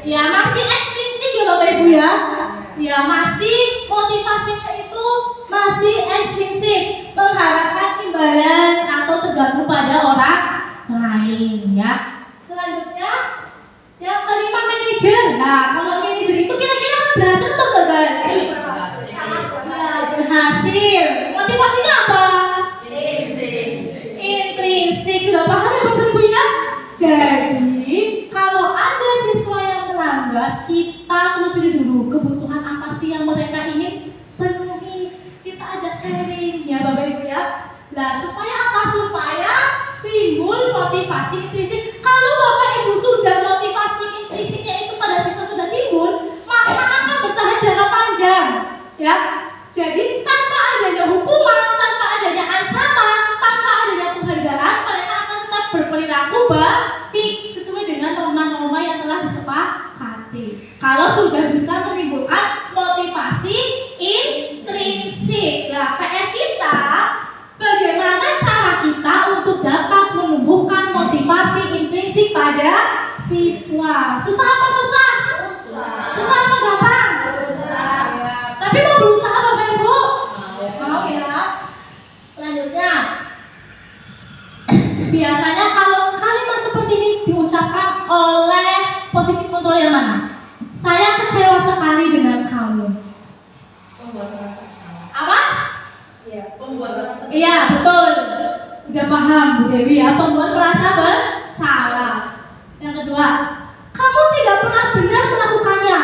Ya, masih ekstrinsik ya Bapak Ibu ya. Ya, masih motivasinya itu masih ekstrinsik, mengharapkan imbalan atau tergantung pada orang lain ya. Selanjutnya yang kelima, manajer. Nah, kalau manajer itu kira-kira berhasil atau gagal? Ya, berhasil. Motivasinya apa? Intrinsik. Sudah paham ya Bapak Ibu ya? Jadi kalau ada siswa yang melanggar, kita telusuri dulu kebutuhan apa sih yang mereka ingin penuhi. Kita ajak sharing ya Bapak Ibu ya. Lah, supaya apa? Supaya timbul motivasi intrinsik. Kalau Bapak Ibu sudah motivasi intrinsiknya itu pada siswa sudah timbul, maka akan bertahan jangka panjang ya. Jadi tanpa adanya hukuman, tanpa adanya ancaman, tanpa adanya penghargaan, mereka akan tetap berperilaku baik sesuai dengan norma-norma yang telah disepakati. Kalau sudah bisa menimbulkan motivasi intrinsik. Nah, PR kita, bagaimana cara kita untuk dapat menumbuhkan motivasi intrinsik pada siswa? Susah apa susah? Susah apa gampang? Ya. Tapi mau berusaha Bapak Ibu? Mau ya. Selanjutnya, biasanya kalau kalimat seperti ini diucapkan oleh posisi kontrol yang mana? Saya kecewa sekali dengan kamu. Membuat merasa bersalah. Apa? Iya, membuat merasa bersalah. Iya, betul. Udah paham Bu Dewi ya, pembuat merasa bersalah. Yang kedua, kamu tidak pernah benar melakukannya.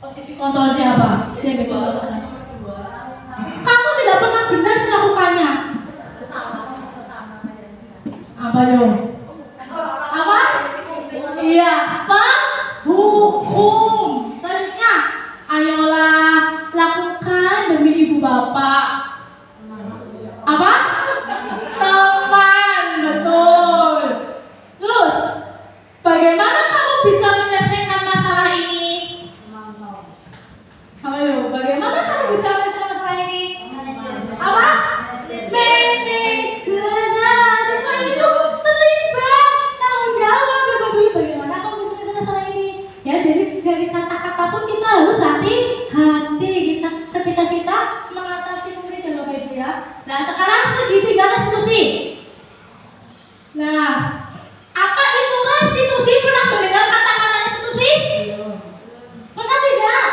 Posisi kontrol siapa? Dia bisa melakukan. Kamu tidak pernah benar melakukannya. Apa dong? Apa? Iya, penghukum. Selanjutnya, ayolah lakukan demi ibu bapak. Apa? Teman, betul. Terus, bagaimana kamu bisa menyelesaikan masalah ini? Ayo, bagaimana kamu bisa menyelesaikan masalah ini? Apa? Manajer. Nah, siswa ini tuh telinga dari kata-kata pun kita harus hati-hati ketika kita mengatasi murid ya Bapak Ibu ya. Nah sekarang segitiga restitusi. Nah, apa itu restitusi? Pernah mendengar kata-kata restitusi? Pernah tidak?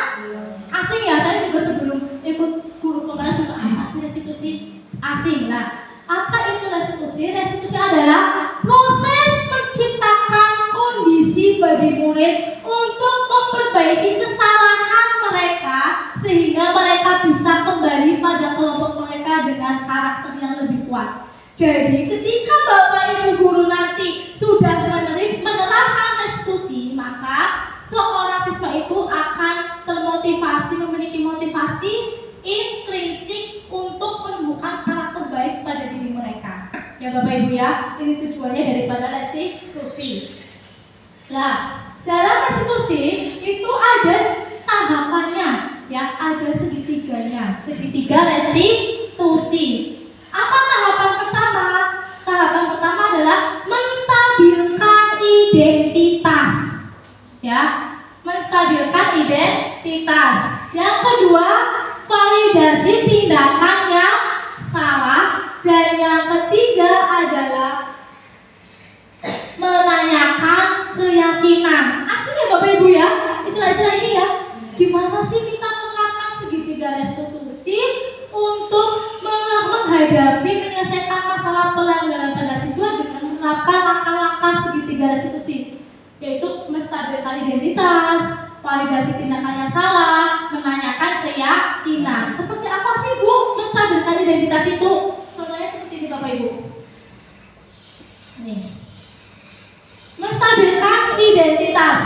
Asing ya, saya juga sebelum ikut guru penggarap juga apa sih restitusi? Asing. Nah, apa itu restitusi? Restitusi adalah proses menciptakan kondisi bagi murid untuk memperbaiki kesalahan mereka sehingga mereka bisa kembali pada kelompok mereka dengan karakter yang lebih kuat. Jadi ketika Bapak Ibu guru nanti sudah menerapkan restitusi, maka seorang siswa itu akan termotivasi, memiliki motivasi intrinsik untuk menemukan karakter baik pada diri mereka. Ya Bapak Ibu ya, ini tujuannya daripada restitusi. Nah, dalam restitusi itu ada tahapannya, ya ada segitiganya, segitiga restitusi. Apa tahapan pertama? Tahapan pertama adalah menstabilkan identitas. Ya, menstabilkan identitas. Yang kedua, validasi tindakan yang salah. Dan yang ketiga adalah menanyakan keyakinan. Asli ya Bapak Ibu ya, istilah-istilah ini ya. Gimana sih kita menerapkan segitiga restitusi untuk menghadapi menyelesaikan masalah pelanggaran pada siswa dengan menerapkan langkah-langkah segitiga restitusi, yaitu menstabilkan identitas, validasi tindakan yang salah, menanyakan keyakinan. Seperti apa sih Bu menstabilkan identitas itu? Contohnya seperti ini Bapak Ibu. Nih, menstabilkan identitas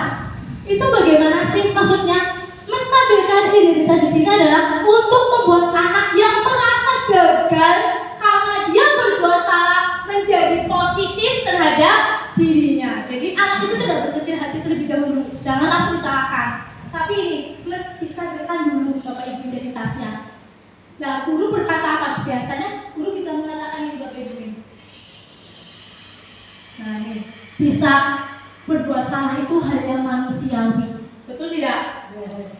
itu bagaimana sih maksudnya? Menstabilkan identitas di sini adalah untuk membuat anak yang merasa gagal karena dia berbuat salah menjadi positif terhadap dirinya. Jadi anak itu tidak berkecil hati terlebih dahulu, jangan langsung disalahkan. Tapi ini mesti distabilkan dulu Bapak Ibu identitasnya. Nah, guru berkata apa? Biasanya guru bisa mengatakan ini Bapak Ibu ini. Nah ini, bisa berbuat salah itu hal yang manusiawi. Betul tidak?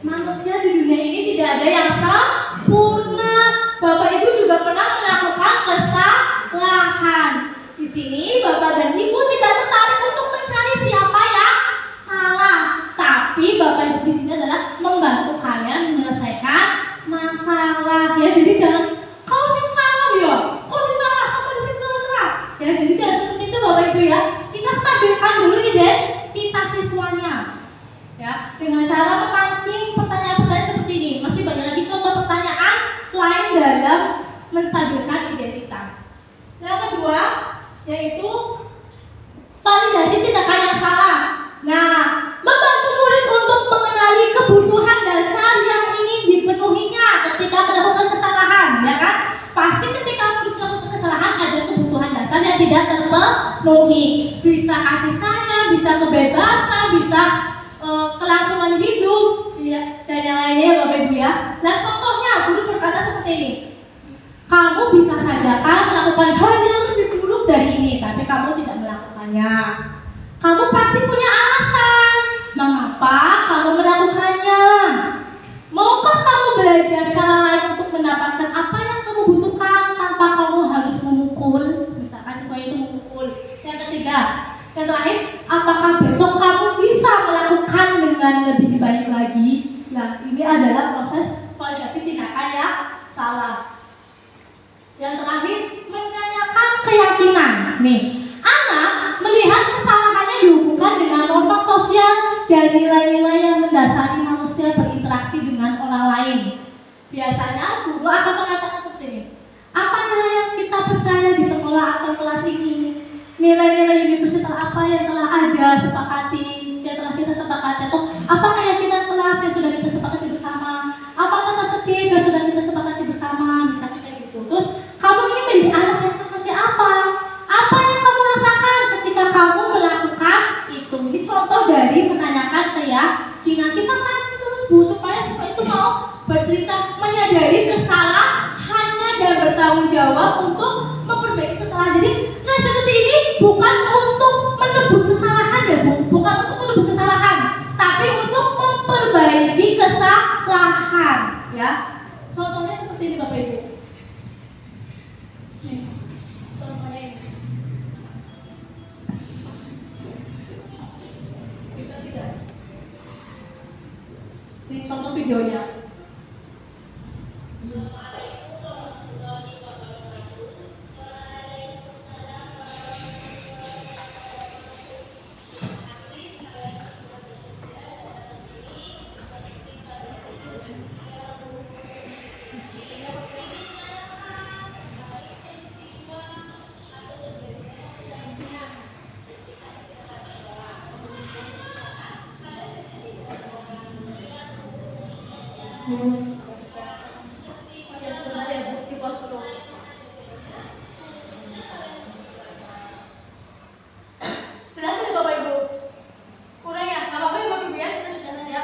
Manusia di dunia ini tidak ada yang sempurna. Bapak Ibu juga pernah melakukan kesalahan. Di sini Bapak dan Ibu tidak tertarik untuk mencari siapa yang salah, tapi Bapak Ibu di sini adalah membantu kalian menyelesaikan masalah. Ya, jadi jangan kau sih salah ya, kau sih salah sampai di situ salah. Ya, jadi jangan seperti itu Bapak Ibu ya. Kita stabilkan dulu identitas siswanya. Ya, dengan cara memancing pertanyaan-pertanyaan seperti ini. Masih banyak lagi contoh pertanyaan lain dalam menstabilkan identitas. Yang kedua yaitu validasi tindakan yang salah. Nah, membantu murid untuk mengenali kebutuhan dasar yang ingin dipenuhinya ketika melakukan kesalahan, ya kan? Pasti ketika murid melakukan kesalahan ada kebutuhan dasar yang tidak terpenuhi. Bisa kasih sayang, bisa kebebasan, bisa kelangsungan hidup, ya, dan yang lainnya ya Bapak Ibu ya. Nah contohnya guru berkata seperti ini, kamu bisa saja kan melakukan hal yang lebih buruk dari ini, tapi kamu tidak melakukannya. Kamu pasti punya alasan mengapa kamu melakukannya. Maukah kamu belajar cara lain untuk mendapatkan apa yang kamu butuhkan tanpa kamu harus memukul? Misalkan siswa itu memukul. Yang ketiga, yang terakhir, apakah besok kamu bisa melakukan dengan lebih baik lagi? Nah, ini adalah proses validasi tindakan yang salah. Yang terakhir, menanyakan keyakinan. Nih, anak melihat kesalahannya dihubungkan dengan norma sosial dan nilai-nilai yang mendasari manusia berinteraksi dengan orang lain. Biasanya guru akan mengatakan seperti ini, apa nilai yang kita percaya di sekolah atau kelas ini? Nilai-nilai universal apa yang telah ada sepakati, yang telah kita sepakati, atau apa keyakinan kelas yang sudah kita sepakati bersama, apa tata tertib yang sudah kita sepakati bersama, misalnya kayak gitu. Terus kamu ini menjadi anak yang seperti apa? Apa yang kamu rasakan ketika kamu melakukan itu? Ini contoh dari menanyakan keyakinan. Kita pancing terus Bu supaya siswa itu mau bercerita, menyadari kesalahannya dan bertanggung jawab untuk memperbaiki kesalahan. Jadi restitusi ini bukan untuk menebus kesalahan ya Bu, bukan untuk menebus kesalahan, tapi untuk lahan, ya. Contohnya seperti ini Bapak Ibu. Nih, contohnya ini. Bisa tidak? Ini contoh videonya. Oke, sebentar ya Bu, di pause dulu. Jelas ya Bapak Ibu? Kurang ya? Nggak apa-apa ya Bapak Ibu ya, kita lihat saja.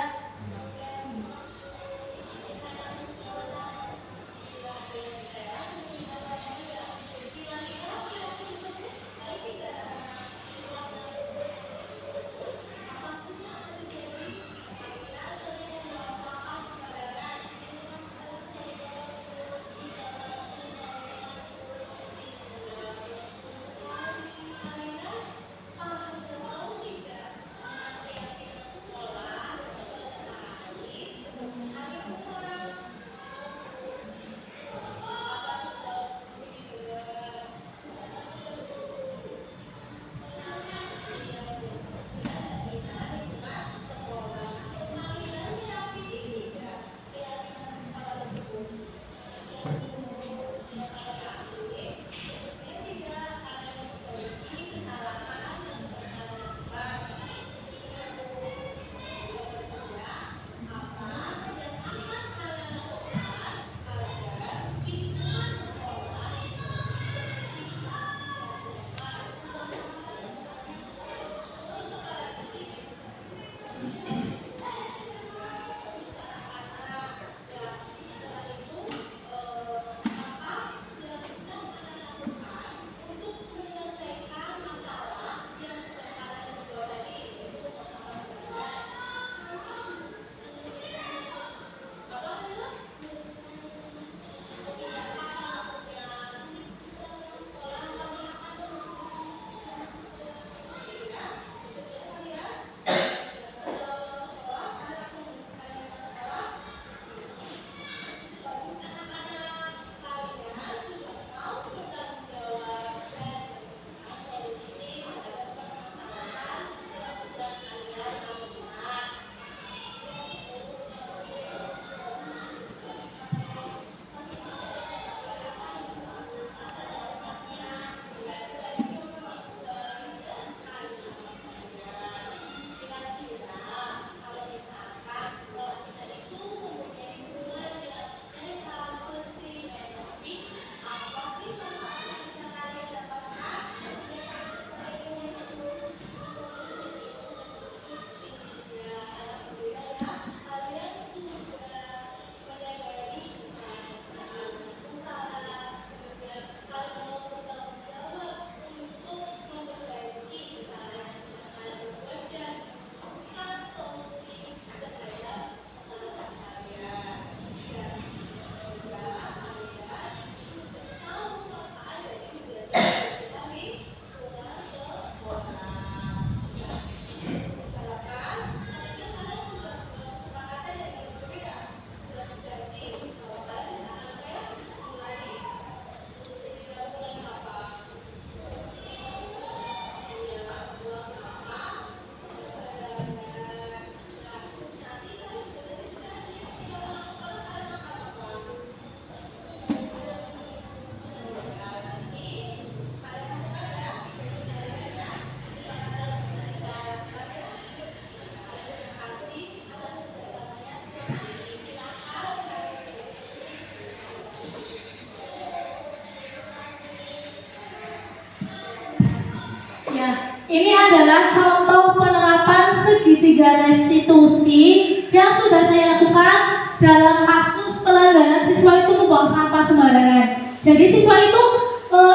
Ini adalah contoh penerapan segitiga restitusi yang sudah saya lakukan dalam kasus pelanggaran siswa itu membuang sampah sembarangan. Jadi siswa itu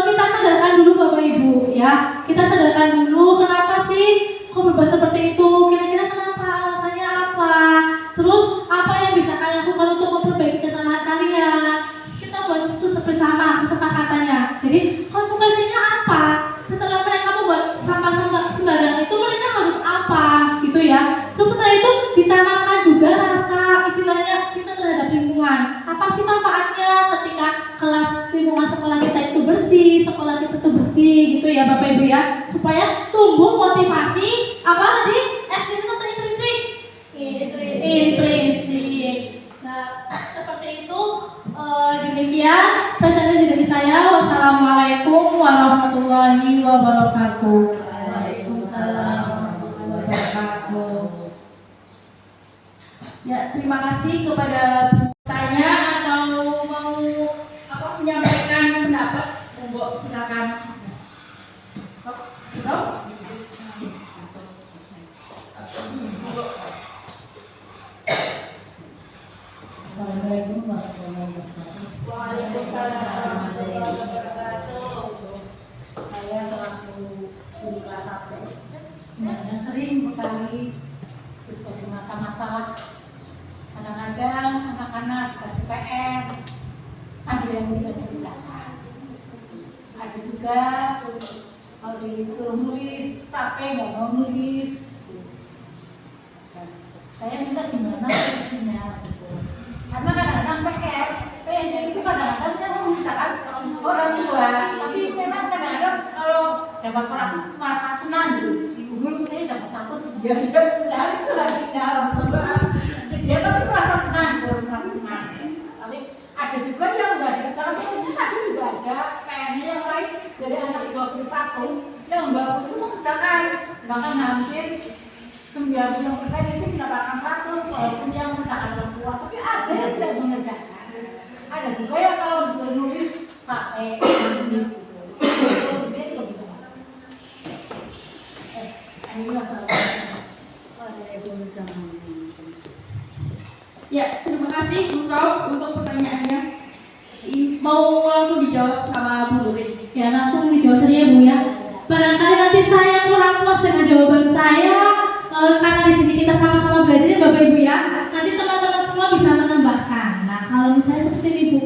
kita sadarkan dulu Bapak Ibu ya. Kita sadarkan dulu kenapa sih kok berbuat seperti itu, kira-kira kenapa, alasannya apa, terus apa yang bisa kalian apa sih manfaatnya ketika kelas lingkungan sekolah kita itu bersih, sekolah kita itu bersih gitu ya Bapak Ibu ya, supaya tumbuh motivasi apa tadi? Ekstrinsik atau intrinsik? Intrinsik. Nah, seperti itu. Demikian presentasi dari saya. Wassalamualaikum warahmatullahi wabarakatuh. Waalaikumsalam warahmatullahi wabarakatuh. Ya, terima kasih kepada tanya atau mau menyampaikan pendapat. Monggo silakan. Sok. Assalamualaikum warahmatullahi wabarakatuh. Waalaikumsalam warahmatullahi wabarakatuh. Saya selaku guru kelas 1 sebenarnya sering sekali berbagai macam masalah. Kadang-kadang anak-anak dikasih PR, ada yang tidak dikerjakan. Ada juga kalau disuruh nulis capek nggak mau nulis. Saya minta gimana solusinya gitu. Karena kadang-kadang PR-nya itu kadang-kadang yang membicarakan orang tua, tapi memang kadang-kadang kalau dapat 100 merasa senang gitu. Ibu guru saya dapat 100, dia itu hasilnya orang tua. Dia tapi merasa senang, merasa senang. Tapi ada juga yang nggak dikerjakan, yang satu juga ada PR-nya yang lain dari anak 21 yang baru itu mengerjakan, bahkan hampir 90% itu mendapatkan 100 walaupun yang mengerjakan orang tua, tapi ada yang tidak mengerjakan. Ada juga yang kalau disuruh nulis capek nulis gitu. Solusinya itu lebih banyak. Ini masalah. Ya, terima kasih Bu Sof untuk pertanyaannya. Mau langsung dijawab sama Bu Nurin? Ya, langsung dijawab saja ya Bu ya. Barangkali nanti saya kurang puas dengan jawaban saya, karena di sini kita sama-sama belajar ya Bapak Ibu ya. Nanti teman-teman semua bisa menambahkan. Nah, kalau misalnya seperti ini Bu,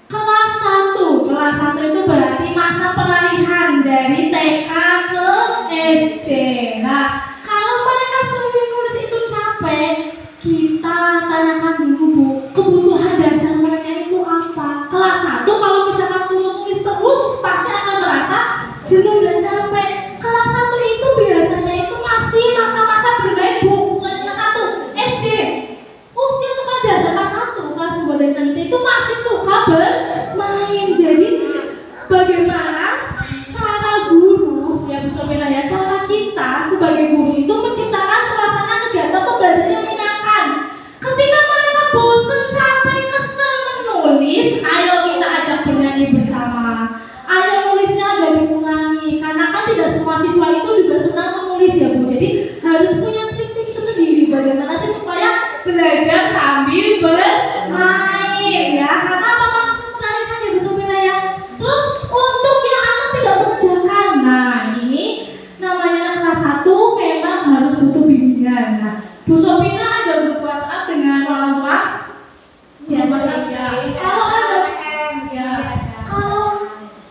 kelas 1 itu berarti masa peralihan dari TK ke SD. Nah, kalau mereka sering nulis itu capek, kita tanyakan dulu Bu, kebutuhan dasar mereka itu apa? Kelas 1 kalau misalkan suruh nulis terus pasti akan merasa jenuh dan capek. Kelas 1 itu biasanya itu masih masa-masa bermain Bu, bukan kelas 1 SD. Usia sekolah dasar kelas 1, kelas 2 dan kelas itu masih suka bermain. Jadi bagaimana cara guru ya Bu Sofina ya, cara kita sebagai guru itu menciptakan suasana kegiatan pembelajaran yang menyenangkan. Ketika mereka bosan, capek, kesel menulis, ayo kita ajak bernyanyi bersama. Ayo nulisnya agak dikurangi, karena kan tidak semua siswa itu juga senang menulis ya Bu. Jadi harus punya trik-trik tersendiri bagaimana sih supaya belajar sambil bermain ya. Karena apa maksud peralihan ya Bu Sofina ya. Terus untuk yang anak tidak mengerjakan, nah ini namanya anak kelas 1 memang harus butuh bimbingan. Nah, Bu Sofina ada grup WhatsApp dengan orang tua? Ya, Ya. Kalau ada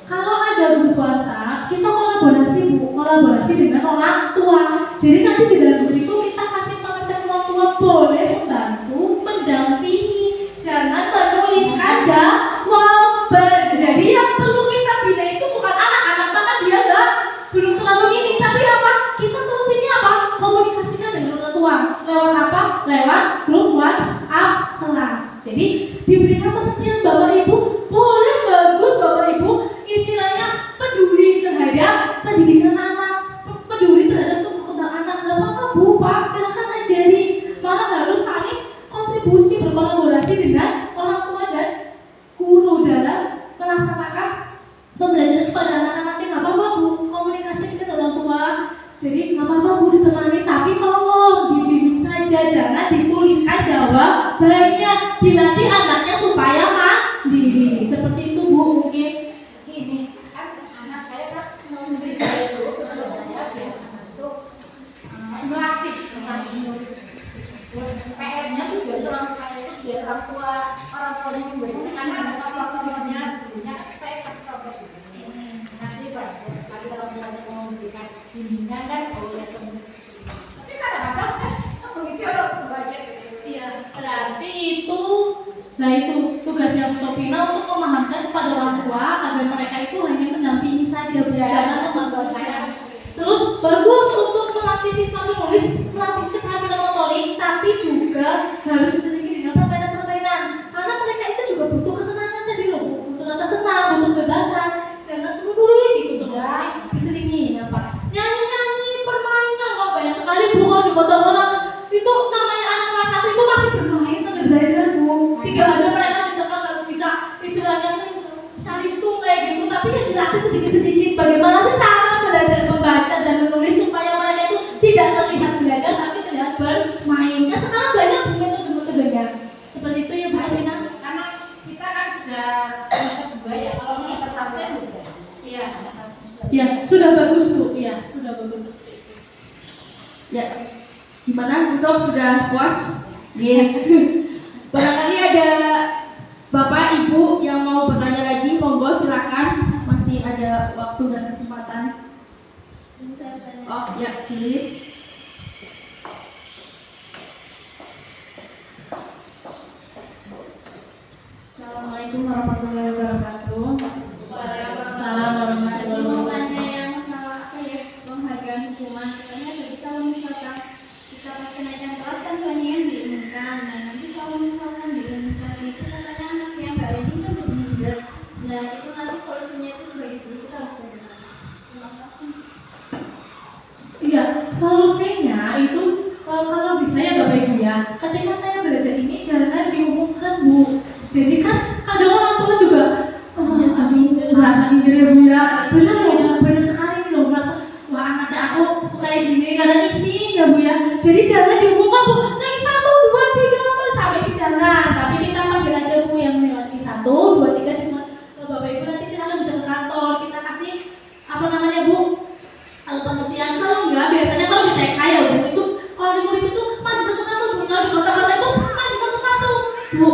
kalau ada grup WhatsApp, kita kolaborasi dengan orang tua. Jadi nanti di dalam grup itu kita kasih pengertian orang tua boleh membantu, mendampingi, jangan menulis aja wabah. Jadi yang perlu kita bina itu bukan anak-anak, karena dia belum terlalu ini, tapi apa? Kita solusinya apa? Komunikasikan dengan orang tua. Lewat apa? Lewat grup WhatsApp kelas. Jadi diberikan pengertian Bapak Ibu, boleh bagus Bapak Ibu, istilahnya peduli terhadap pendidikan anak, peduli terhadap tumbuh kembang anak. Gak apa-apa Bu, Pak, silakan ajari. Malah harus saling kontribusi, berkolaborasi dengan orang tua dan guru dalam melaksanakan pembelajaran kepada anak-anak. Gak apa-apa Bu, komunikasi dengan orang tua. Jadi gak apa-apa Bu ditemani, tapi tolong dibimbing saja, jangan ditulis aja banyak, dilatih anaknya supaya mandiri. Seperti itu Bu, mungkin. Ini kan anak saya kan mau nulis dulu, terus saya biar anak itu melatih tentang menulis. Terus PR-nya tuh juga orang saya itu biar orang tuanya memberi, karena ada contoh-contohnya sebelumnya saya kasih contoh gitu. Nanti kali kalau misalnya mau memberikan bimbingan kan boleh menulis. Tapi kadang-kadang kan mengisi orang tua aja gitu. Iya, berarti itu Nah itu tugasnya Bu Sopina untuk memahamkan kepada orang tua agar mereka itu hanya mendampingi saja, jangan membantu saya. Terus bagus untuk melatih siswa menulis, melatih keterampilan motorik, tapi juga harus diselingi dengan permainan-permainan. Karena mereka itu juga butuh kesenangan tadi loh, butuh rasa senang, butuh kebebasan. Jangan nulis itu terus, diselingi apa? Nyanyi-nyanyi, permainan, kok banyak sekali Bu kalau di kota orang itu namanya anak kelas 1 itu masih bermain sambil belajar Bu. Tidak ada mereka juga kan harus bisa istilahnya cari kayak gitu, tapi yang dilatih sedikit-sedikit. Bagaimana sih cara belajar membaca dan menulis supaya mereka itu tidak terlihat belajar tapi terlihat bermainnya. Sekarang banyak metode-metodenya seperti itu ya Bu Sopina. Karena kita kan sudah bisa juga ya, kalau mau tersampai juga. Iya, Ya sudah bagus tuh, ya sudah bagus. Ya, gimana Bu Sob, sudah puas? Iya. Barangkali ada Bapak Ibu yang mau bertanya lagi, monggo silakan, masih ada waktu dan kesempatan. Oh ya, please. Assalamualaikum warahmatullahi wabarakatuh. Waalaikumsalam warahmatullahi wabarakatuh. Yang masalah apa ya, penghargaan hukuman. Katanya jadi kalau misalkan kita pas kenaikan kelas kan banyak yang diumumkan. Nah nanti kalau misalkan diumumkan itu katanya anak yang nggak ini kan jadi minder. Nah itu nanti solusinya itu sebagai guru kita harus bagaimana? Terima kasih. Iya, solusinya itu kalau bisa ya Bapak Ibu ya, ketika saya belajar ini jangan diumumkan Bu. Jadi kan kadang orang tua juga kami merasa minder ya Bu ya. Benar ya Bu, benar sekali nih loh, merasa wah anaknya aku kayak gini karena isi ya Bu ya. Jadi jangan diumumkan Bu, naik 1, 2, 3 sampai di jangan. Tapi kita panggil aja Bu yang melewati 1, 2, 3 di Bapak Ibu nanti silakan bisa ke kantor, kita kasih apa namanya Bu? Pengertian. Kalau enggak, biasanya kalau di TK ya Bu, itu kalau di murid itu maju satu-satu Bu, kalau di kota-kota itu maju satu-satu Bu.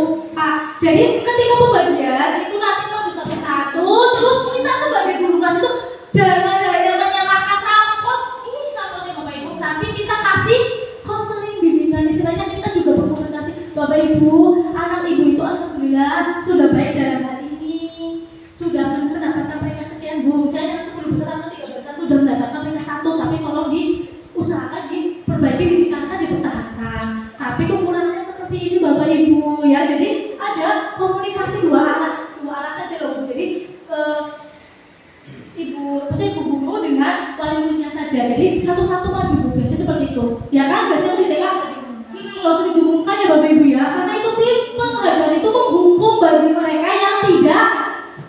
Jadi ketika pembagian itu nanti maju satu-satu, terus kita sebagai guru kelas itu jangan hanya menyalahkan rapot, ini rapotnya Bapak Ibu, tapi kita kasih konseling bimbingan, istilahnya kita juga berkomunikasi. Bapak Ibu, anak Ibu itu alhamdulillah sudah baik dalam hal ini, sudah mendapatkan peringkat sekian Bu, misalnya 10 besar atau 3 besar sudah mendapatkan peringkat 1, tapi tolong diusahakan diperbaiki, ditingkatkan, dipertahankan. Tapi kekurangannya seperti ini Bapak Ibu ya. Jadi ada komunikasi dua arah saja loh Bu. Jadi ibu guru dengan wali muridnya saja. Jadi satu-satu maju Bu, biasanya seperti itu. Ya kan, biasanya di TK nggak usah diumumkan ya Bapak Ibu ya, karena itu simpel. Penghargaan itu menghukum bagi mereka yang tidak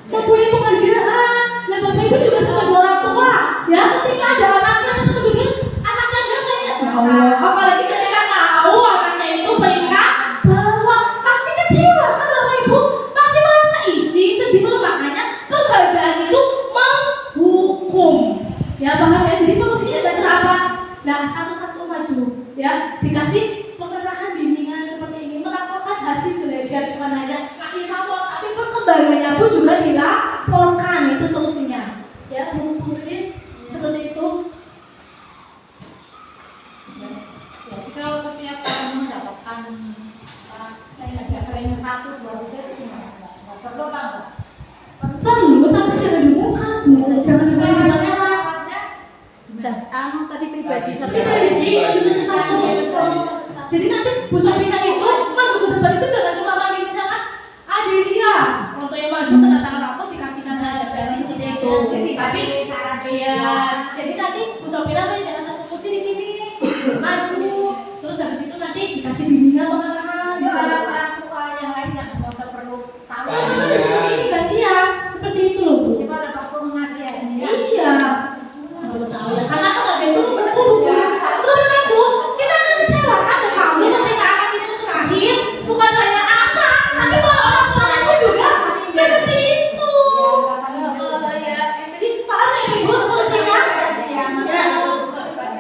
mempunyai penghargaan. Nah Bapak Ibu juga sebagai orang tua ya, ketika ada anaknya yang satu gigi, anaknya enggak kayaknya ya Allah, apalagi ketika tahu anaknya itu peringkat bawah, pasti kecewa kan Bapak Ibu, pasti merasa isi, sedih. Makanya penghargaan itu menghukum ya, paham ya? Jadi solusinya dengan cara apa? Nah satu-satu maju ya, dikasih pengarahan bimbingan seperti ini, melaporkan hasil belajar, bukan hanya kasih rapor tapi perkembangannya pun juga dilaporkan. Itu solusinya ya Bu Putris, seperti itu. Jadi kalau setiap orang mendapatkan peringkat 1, 2, 3 itu gimana? Nggak perlu apa enggak? Perlu, tapi jangan diumumkan Bu, jangan diumumkan di kelas. Tadi pribadi Pribadi satu. Jadi nanti Bu Sopina itu maju ke depan itu jangan cuma panggil misalkan Adelia, contohnya maju tanda tangan rapor dikasihkan saja, jangan seperti itu. Tapi jadi nanti Bu Sopina jangan satu kursi di sini, maju. Terus habis itu nanti dikasih bimbingan pengarahan. Orang tua yang lain nggak usah perlu tahu. Di sini gantian, seperti itu loh Bu. Pada waktu mengajar ini. Iya. Tahu ya, karena kalau ada itu mendukung. Terus kan Bu, kita akan kecewakan dan malu ketika anak itu terakhir bukan hanya anak, tapi malah orang tuanya pun juga seperti itu. Ya, jadi paham ya Ibu solusinya?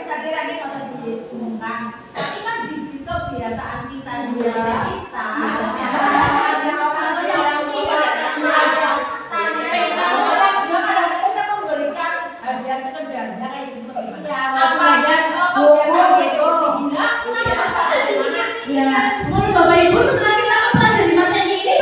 Tadi lagi kalau usah diumumkan, tapi kan di kebiasaan kita di belajar kita. Ada orang yang kita memberikan hadiah sekedar kayak gitu. Apa ada biasa gitu? Kenapa masalah di mana? Ya, menurut Bapak Ibu setelah kita mempelajari materi ini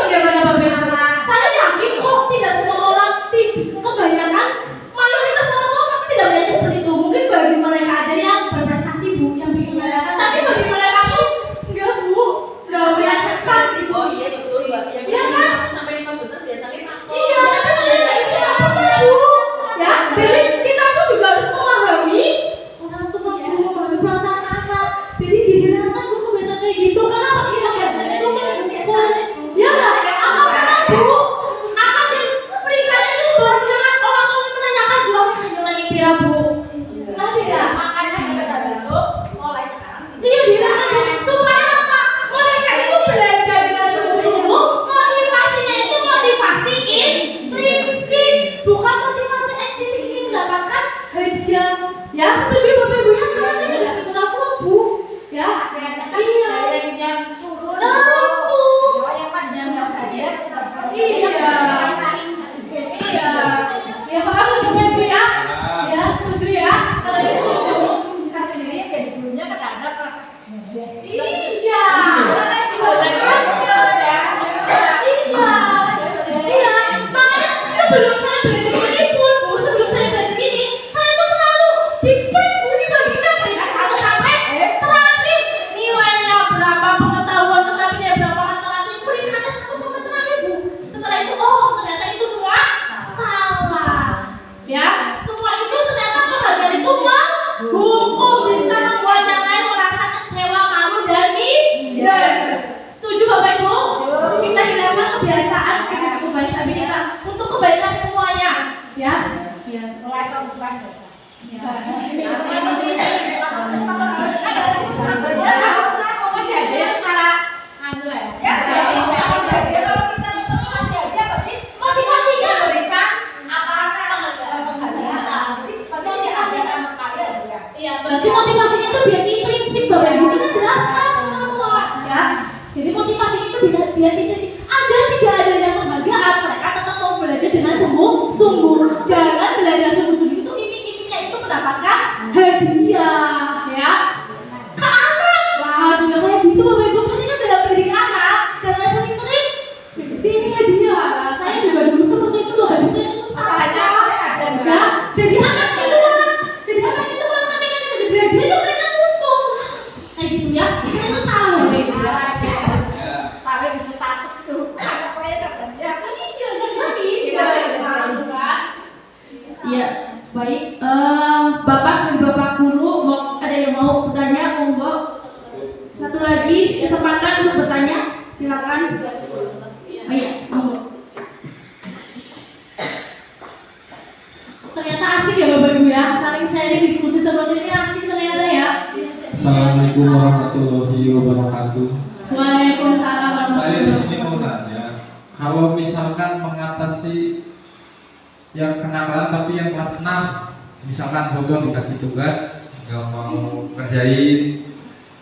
Bapak Ibu? Kita hilangkan kebiasaan sibuk baik, tapi kita untuk kebaikan semuanya, ya. Ya, Setelah itu bukan dosa. Iya, berarti motivasinya itu biar intrinsik Bapak Ibu. Kita jelaskan semua, ya. Jadi motivasi itu biar intrinsik. Ada tidak adanya penghargaan, mereka tetap mau belajar dengan sungguh-sungguh. Jangan belajar sungguh-sungguh itu iming-imingnya itu mendapatkan hadiah, ya. Ke anak lah juga kayak gitu Bapak Ibu. Ketika dalam pendidik anak, jangan sering-sering diiming hadiah. Nah, saya juga dulu seperti itu Bapak Ibu. Itu salah, ya. Jadi anak itu malah ketika kita diberi hadiah itu mereka nuntut kayak gitu ya. Itu salah Bapak Ibu, ya. Sampai di status tuh anak saya dapat ya. Iya, malu kan? Iya, baik. Bapak dan Bapak Guru, ada yang mau bertanya? Monggo. Satu lagi kesempatan untuk bertanya, silakan. Oh iya, monggo. Ternyata asik ya Bapak Ibu ya, saling sharing diskusi seperti ini asik ternyata ya. Assalamualaikum warahmatullahi wabarakatuh. Waalaikumsalam Saya di warahmatullahi sini mau nanya, kalau misalkan mengatasi yang kenakalan tapi yang kelas 6, misalkan coba dikasih tugas nggak mau kerjain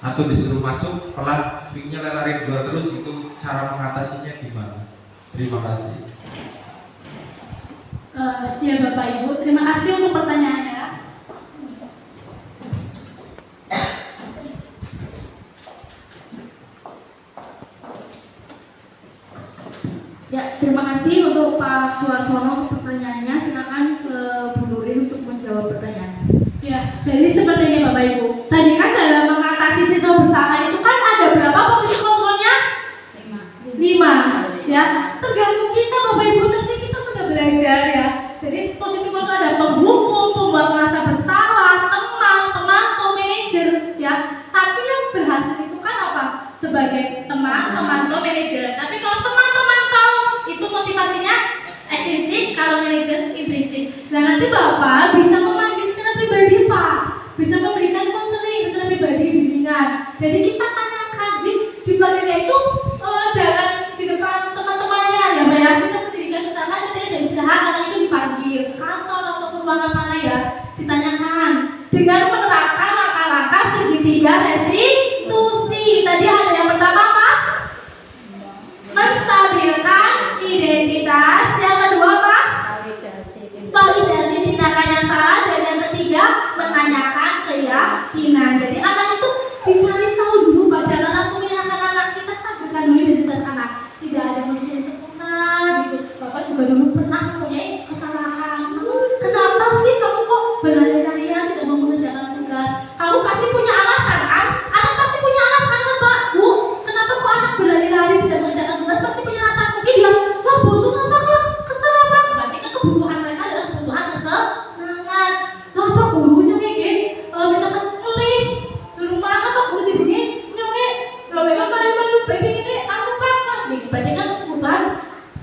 atau disuruh masuk pelan piknya lari keluar terus, itu cara mengatasinya gimana? Terima kasih. Ya Bapak Ibu, terima kasih untuk pertanyaannya. Ya, terima kasih untuk Pak Suarsono untuk pertanyaannya. Silakan ke Bu Nurin untuk menjawab pertanyaan. Ya, jadi seperti ini Bapak Ibu. Tadi kan dalam mengatasi siswa bersalah itu kan ada berapa posisi kontrolnya? 5. Ya, tergantung kita Bapak Ibu. Nanti kita sudah belajar ya. Jadi posisi kontrol ada penghukum, pembuat merasa bersalah, teman, pemantau, manajer, ya. Tapi yang berhasil itu kan apa? Sebagai teman, pemantau, manajer. Tapi kalau teman pemantau itu motivasinya ekstrinsik, kalau manajer intrinsik. Nah nanti Bapak bisa memanggil secara pribadi Pak, bisa memberikan konseling secara pribadi bimbingan. Jadi kita tanyakan, dipanggilnya itu jangan di depan teman-temannya ya Pak ya. Kita sendirikan misalkan ketika jam istirahat anak itu dipanggil kantor ataupun ruangan mana ya, ditanyakan dengan menerapkan langkah-langkah segitiga restitusi. Tadi ada yang pertama apa? Menstabilkan identitas. Yang kedua apa? Validasi tindakan yang salah. Dan yang ketiga menanyakan keyakinan. Jadi anak itu dicari tahu dulu Pak, jangan langsung menyalahkan anak. Kita stabilkan dulu identitas anak. Tidak ada manusia yang sempurna gitu. Bapak juga dulu pernah mempunyai kesalahan. Kenapa sih kamu kok berlari-larian tidak mau mengerjakan tugas? Kamu pasti punya alasan kan? Anak pasti punya alasan kan Pak, Bu? Kenapa kok anak berlari-lari tidak mengerjakan tugas? Pasti punya alasan. Mungkin dia, lah bosan apa ya? Kesel apa? Berarti kan kebutuhan mereka adalah kebutuhan kesenangan. Lah Pak gurunya nih, misalkan ngelih di rumah Pak guru jadinya nyonge, gak megang paling baby ini aku Pak. Nah, berarti kan kebutuhan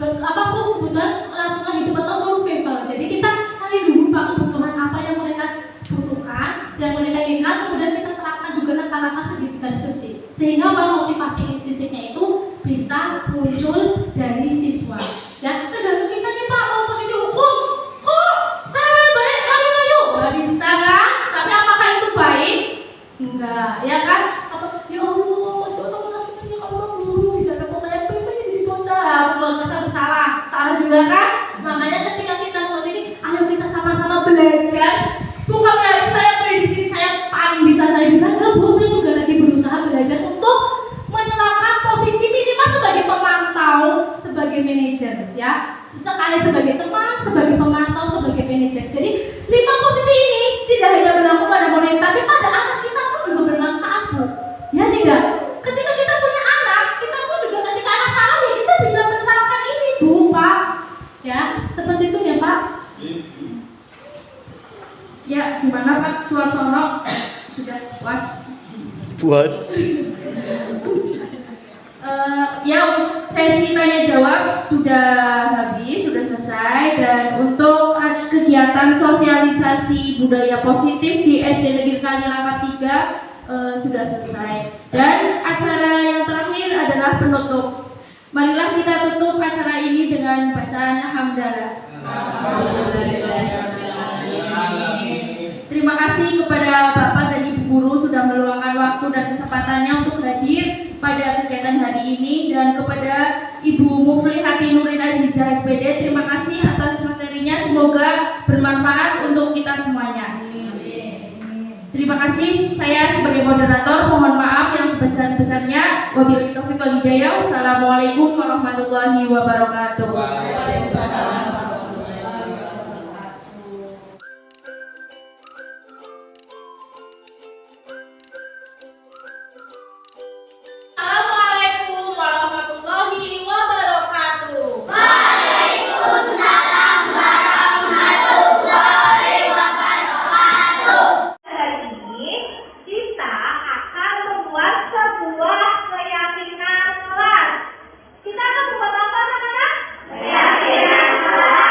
apa Bu? Kebutuhan kelangsungan hidup atau survival. Jadi kita cari dulu Pak kebutuhan apa yang mereka butuhkan, yang mereka inginkan, kemudian kita terapkan juga langkah-langkah segitiga restitusi sehingga motivasi intrinsiknya itu bisa muncul dari siswa. Ya, tergantung kita nih Pak, mau posisi hukum kok lari baik, lari yuk, nggak bisa kan? Tapi apakah itu baik? Enggak, ya kan? Apa? Ya Allah, masih orang ngasihnya ya Allah guru bisa dapat kayak pengen jadi bocah, buat masa bersalah, salah juga kan? Makanya ketika kita mau ini, ayo kita sama-sama belajar. Bukan berarti saya di sini saya paling bisa, saya bisa enggak Bu, saya juga lagi berusaha belajar untuk menerapkan posisi minimal sebagai pemantau, sebagai manajer, ya. Sesekali sebagai teman, sebagai pemantau, sebagai manajer. Jadi 5 posisi ini tidak hanya berlaku pada murid, tapi pada anak kita pun juga bermanfaat Bu. Ya tidak? Ketika kita punya anak, kita pun juga ketika anak salah ya kita bisa menerapkan ini Bu, Pak. Ya, seperti itu ya Pak. Ya, gimana Pak Suarsono? Sudah puas? Puas. Sesi tanya jawab sudah habis, sudah selesai, dan untuk kegiatan sosialisasi budaya positif di SD Negeri Kalilapat 3 sudah selesai. Dan acara yang terakhir adalah penutup. Marilah kita tutup acara ini dengan bacaan hamdalah. Terima kasih kepada Bapak dan Ibu Guru sudah meluangkan waktu dan kesempatannya untuk hadir pada kegiatan hari ini, dan kepada Ibu Muflihati Nurin Azizah SPD, terima kasih atas materinya, semoga bermanfaat untuk kita semuanya. Terima kasih. Saya sebagai moderator mohon maaf yang sebesar-besarnya. Wabillahi taufiq wal hidayah. Wassalamualaikum warahmatullahi wabarakatuh. Assalamualaikum warahmatullahi wabarakatuh. Hari ini kita akan membuat sebuah keyakinan kelas. Kita akan membuat apa, anak-anak? Keyakinan kelas.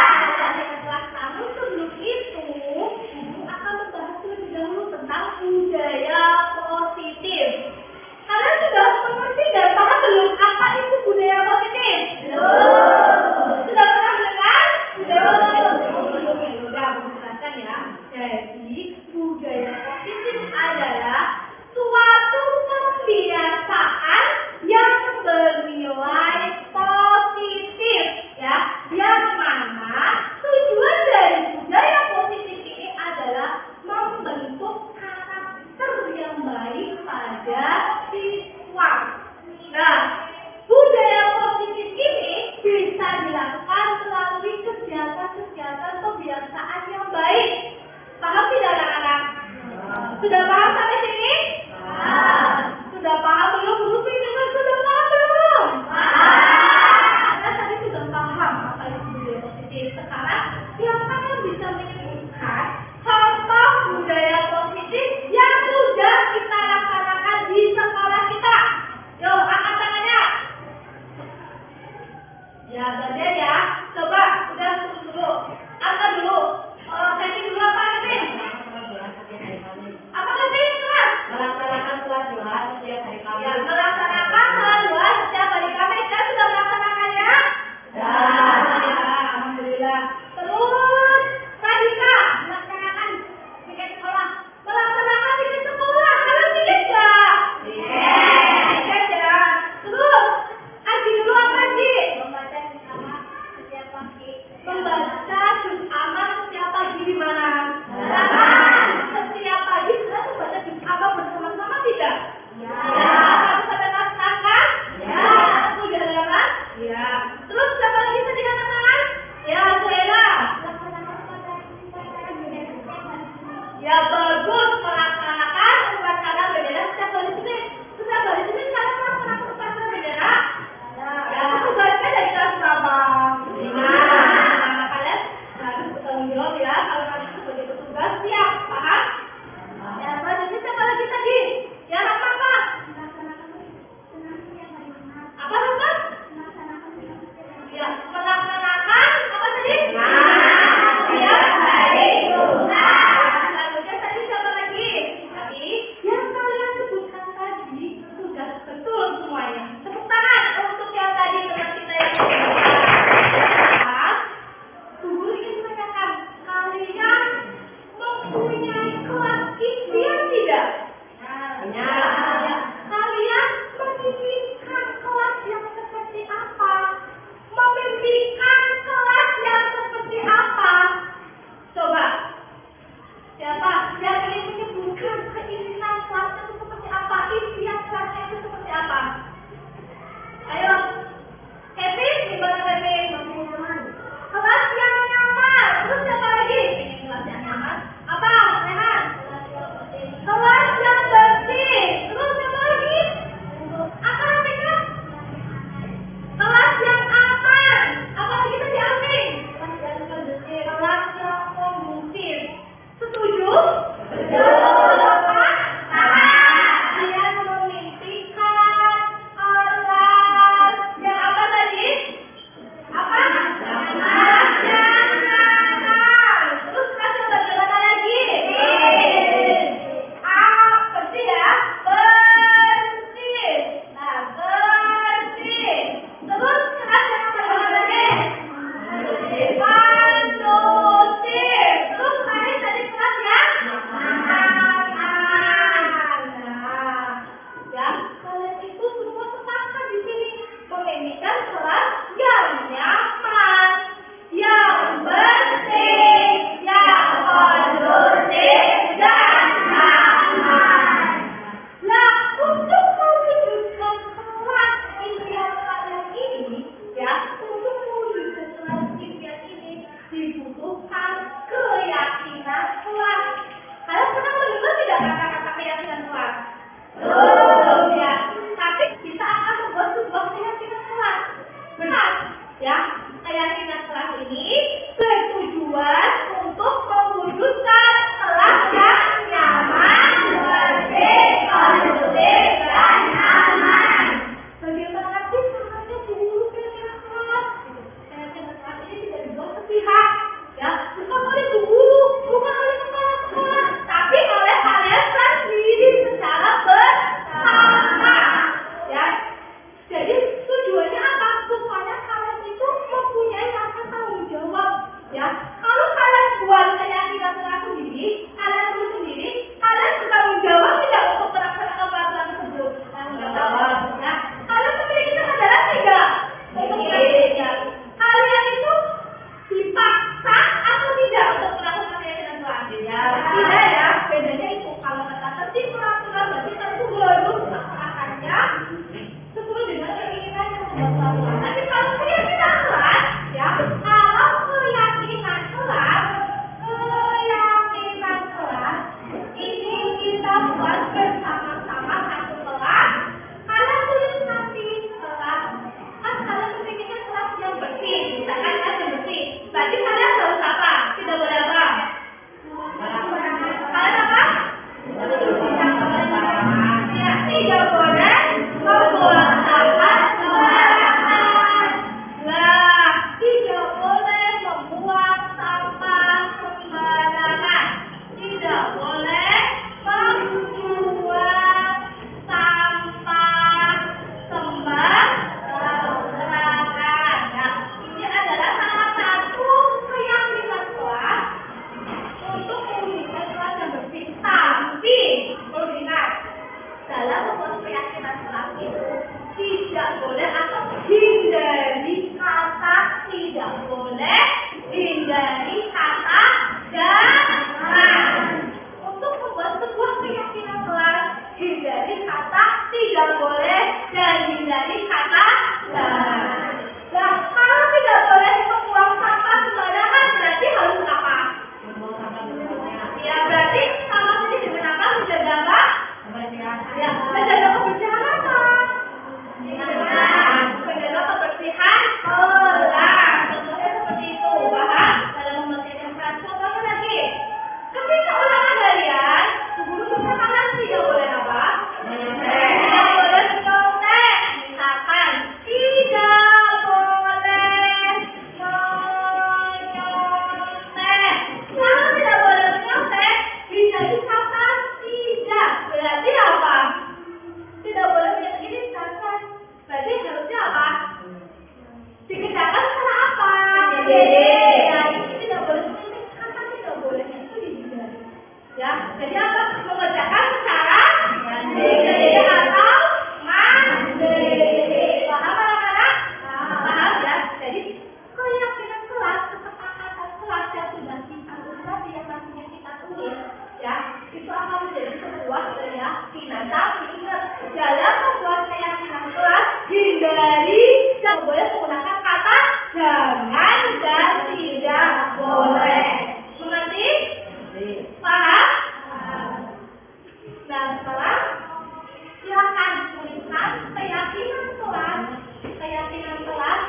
Tapi kalau keyakinan kelas, ya, kalau keyakinan kelas, ini kita buat bersama-sama satu kelas. Kalian tulis nanti kelas. Kan kalian kepinginnya kelas yang bersih, misalkan kelas yang bersih. Berarti kalian harus apa? Tidak boleh apa? Kalian apa? Ya, tidak boleh membuang sampah sembarangan. Lah, tidak boleh membuang sampah sembarangan. Tidak boleh membuang sampah sembarangan. Nah, ini adalah salah satu keyakinan kelas untuk mewujudkan kelas yang bersih. Tapi perlu diingat, dalam membuat keyakinan kelas itu tidak boleh atau hindari kata tidak boleh, hindari kata jangan. Untuk membuat sebuah keyakinan kelas, hindari kata tidak boleh dan hindari kata jangan. Nah, kalau tidak boleh membuang sampah sembarangan, berarti harus apa? Ya, berarti sama saja dengan apa? Menjaga apa? Ya, menjaga kebersihan apa? Menjaga kebersihan kelas. Contohnya seperti itu. Bahas dalam membersihkan kelas. Contohnya lagi, ketika ulangan harian, guru berkata tidak boleh apa? Tidak boleh menyontek. Misalkan, tidak boleh menyontek. Kalau tidak boleh menyontek, hindari kata tidak. Berarti apa? Tidak boleh menyontek ini misalkan. Berarti harusnya apa? Dikerjakan secara apa? Ya, ini tidak boleh menyontek. Kata tidak bolehnya itu dihindari. Ya, jadi apa? Mengerjakan secara mandiri atau mandiri. Paham anak-anak? Paham ya? Jadi keyakinan kelas, kesepakatan kelas yang sudah kita tadi yang nantinya kita tulis, ya, itu akan menjadi sebuah keyakinan. Tapi ingat, dalam membuat keyakinan kelas, hindari tidak boleh menggunakan kata jangan dan tidak boleh. Mengerti? Paham? Nah, setelah silakan tuliskan keyakinan kelas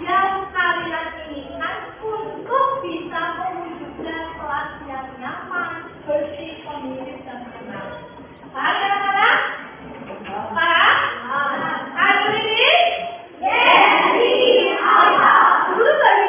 yang kalian inginkan untuk bisa mewujudkan kelas yang nyaman, bersih, kondusif, dan tenang. Paham ya, anak-anak? Paham? Are you ready? Yes, we are. Dulu bagi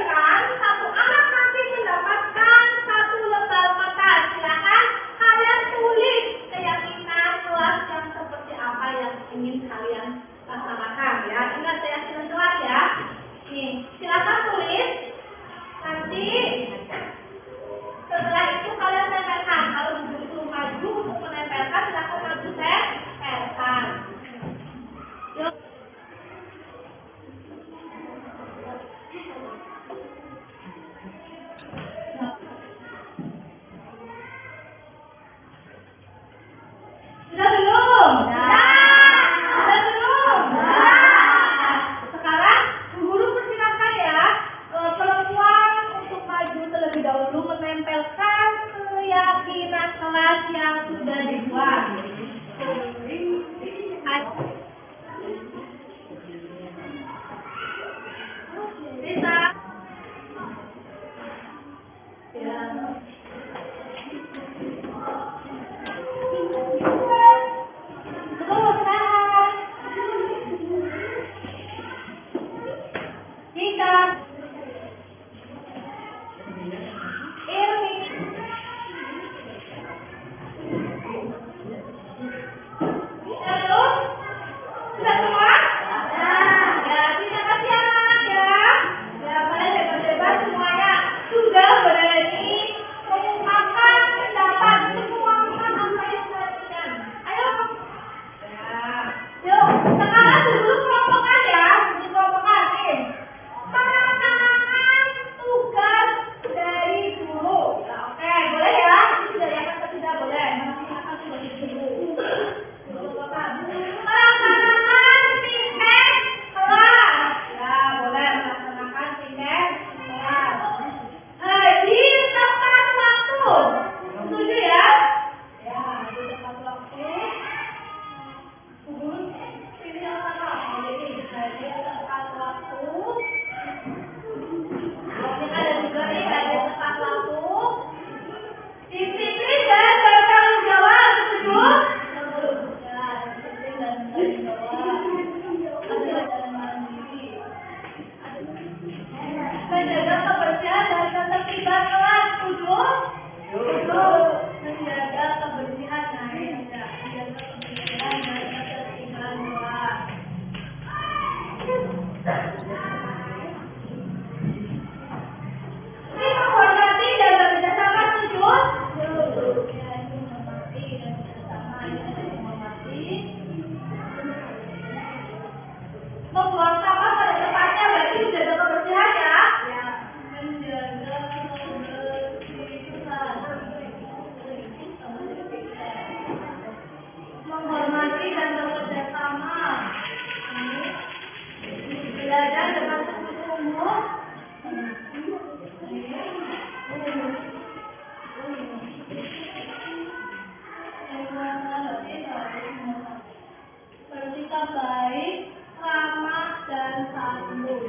sambung.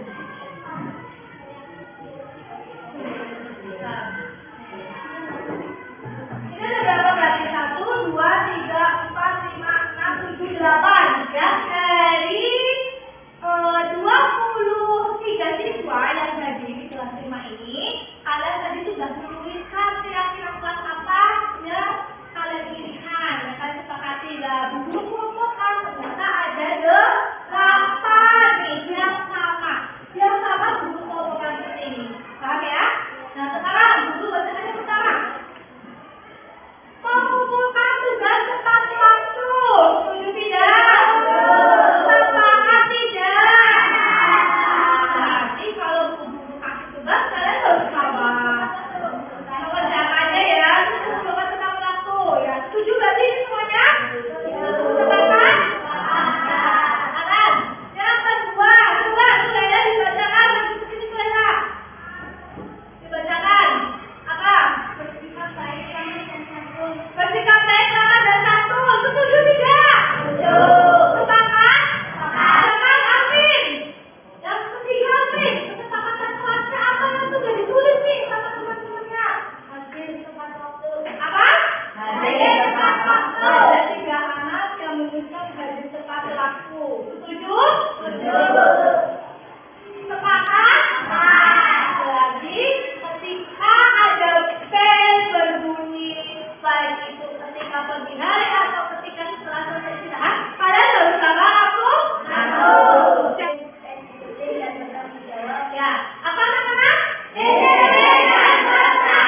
Ini ada berapa berarti? 1, 2, 3, 4, 5, 6, 7, 8 ya. Dari 23 siswa yang hadir di kelas 5 ini, kalian tadi sudah menuliskan kira-kira kelas apa yang kalian inginkan. Ya, kalian sepakati lah. Buku kelompokkan ternyata ada 8 nih yang sama. Yang sama buku kelompokkan ini. Paham ya? Nah sekarang buku bacaannya pertama. Mengumpulkan tugas tepat waktu. Setuju tidak? Sepakat tidak? Nanti kalau buku kasih tugas kalian harus sabar. Mengerjakannya ya, mengumpulkan tepat waktu. Ya, setuju berarti ini semuanya? Sepakat? Sepakat. Yang kedua, coba Sulaiman dibacakan. Ini Sulaiman. Dibacakan. Apa? Bersikap baik ramah dan santun. Setuju tidak? Setuju. Sepakat? Sepakat. Alvin. Yang ketiga Alvin. Kesepakatan kelasnya apa yang sudah ditulis nih sama teman-temannya? Hadir tepat waktu. Apa? Hadir tepat waktu. Ada 3 anak yang menuliskan hadir tepat waktu. Setuju? Setuju. Sepakat? Berarti ketika ada bel berbunyi, baik itu ketika pagi hari atau ketika setelah selesai istirahat, kalian harus sabar aku? Ya, apa namanya? Sepakat?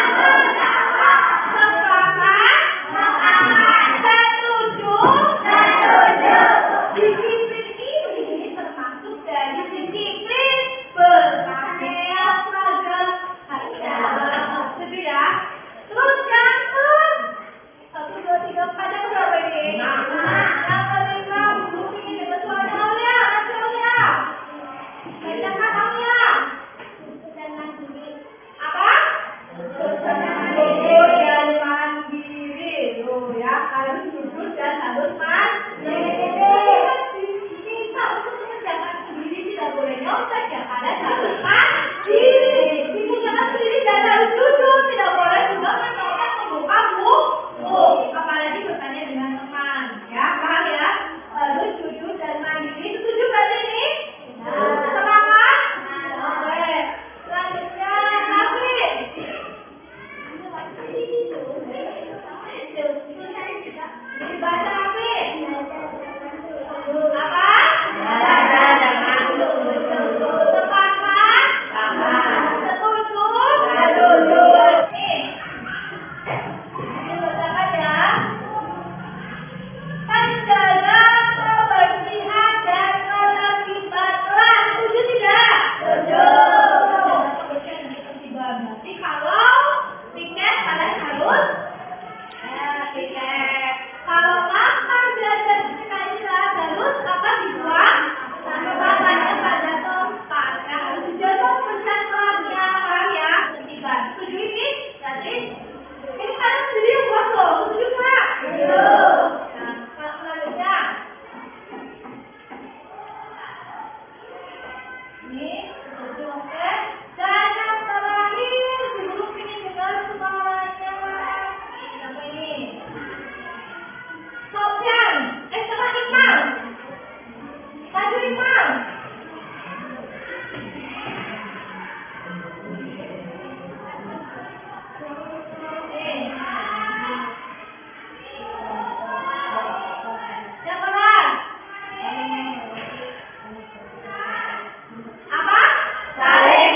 Setuju? Disiplin ini termasuk dari disiplin berpakaian seragam. Setuju ya? Terus yang ke 1, 2, 3, 4 yang berapa ini? Yang kelima, guru ingin dengar suaranya Aulia. Nanti Aulia. Bacakan Aulia. Apa? Duduk dan mandiri. Loh ya, harus duduk dan harus mandiri. Kita untuk mengerjakan sendiri tidak boleh nyontek ya, kalian harus mandiri. Dikerjakan sendiri dan harus duduk, tidak boleh juga menolak membuka buku. Apalagi bertanya dengan teman. Ya, paham ya? Harus duduk dan mandiri. Setuju berarti ini? Semangat? Oke. Selanjutnya, Raffi. Dibaca Raffi. Apa? Sepakat? Setuju? Nih. Dibacakan ya. Menjaga kebersihan dan ketertiban kelas. Setuju tidak? Setuju. Kebersihan dan ketertiban. Berarti kalau tiket kalian harus tiket. Kalau makan belajar ketika istirahat harus apa dibuang? Makannya pada tempat. Ya, harus dijaga kebersihan kelasnya. Paham ya? Ketertiban. Setuju ini? Jadi ini kalian sendiri yang buat loh. Setuju nggak? Setuju. Nah, selanjutnya. Ini setuju, oke? Dan yang terakhir, guru ingin dengar suaranya. Siapa ini? Sofyan. Sama Iqbal. Maju Iqbal. Siapa lagi? Apa? Saling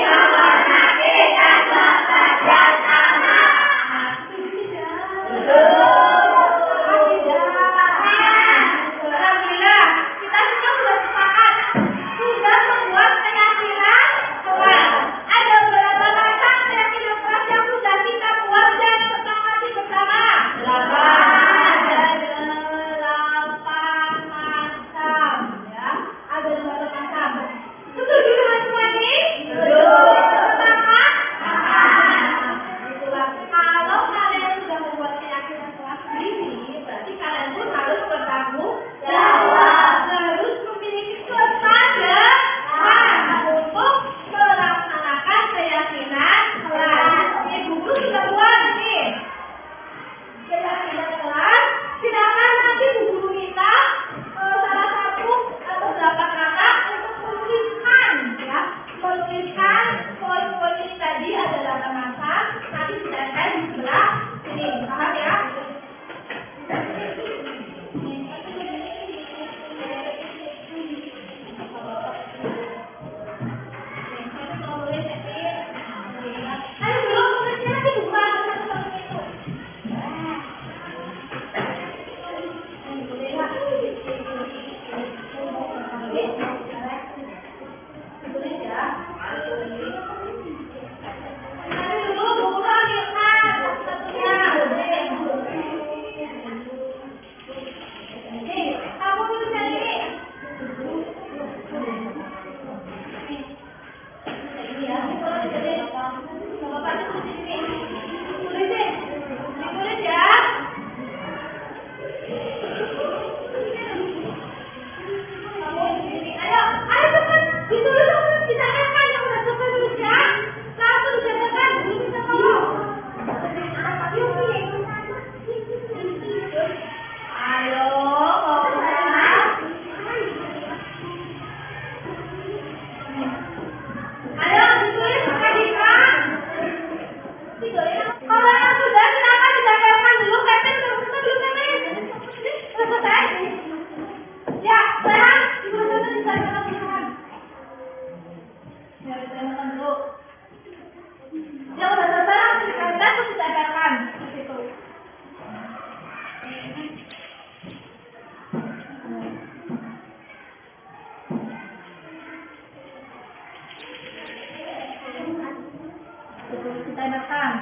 kita enakan.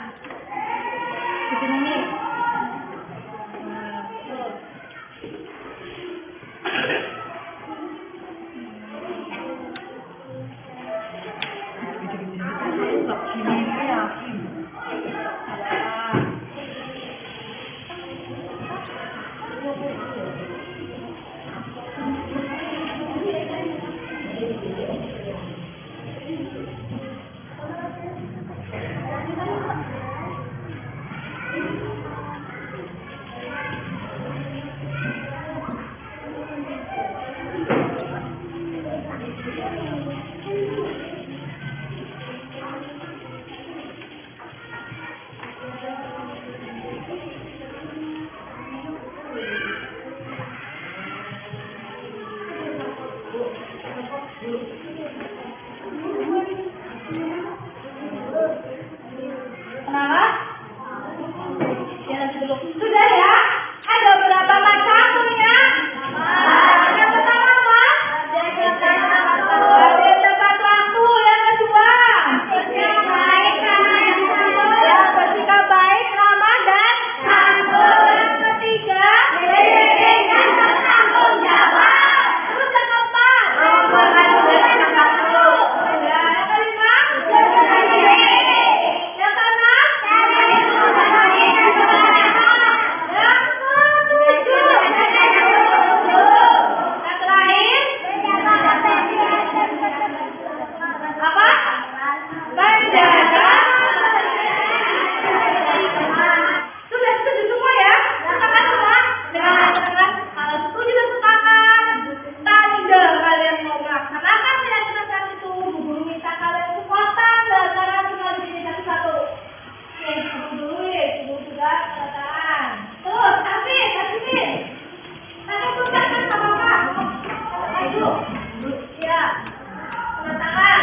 Di sini nih. Nah, terus. Kenalan? Jalan dulu. Sudah ya? Ada berapa macam punya? Yang pertama apa? Ada tepat waktu. Yang kedua? Yang bersikap baik, ramah dan santun. Yang ketiga? Bertanggung jawab. Terus yang keempat? Yang kelima? Yang keenam? Apa? Menjaga. Sudah setuju semua ya? Sepakat semua? Dengan kalau setuju dan sepakat, tanda kalian mau melaksanakan keyakinan itu, guru minta kalian kekuatan dan cara tinggal di sini satu-satu. Oke, tunggu dulu ya, tunggu sudah perkataan. Terus, kasih. Kakak tuliskan sama Pak. Ayo. Ya. Tangan.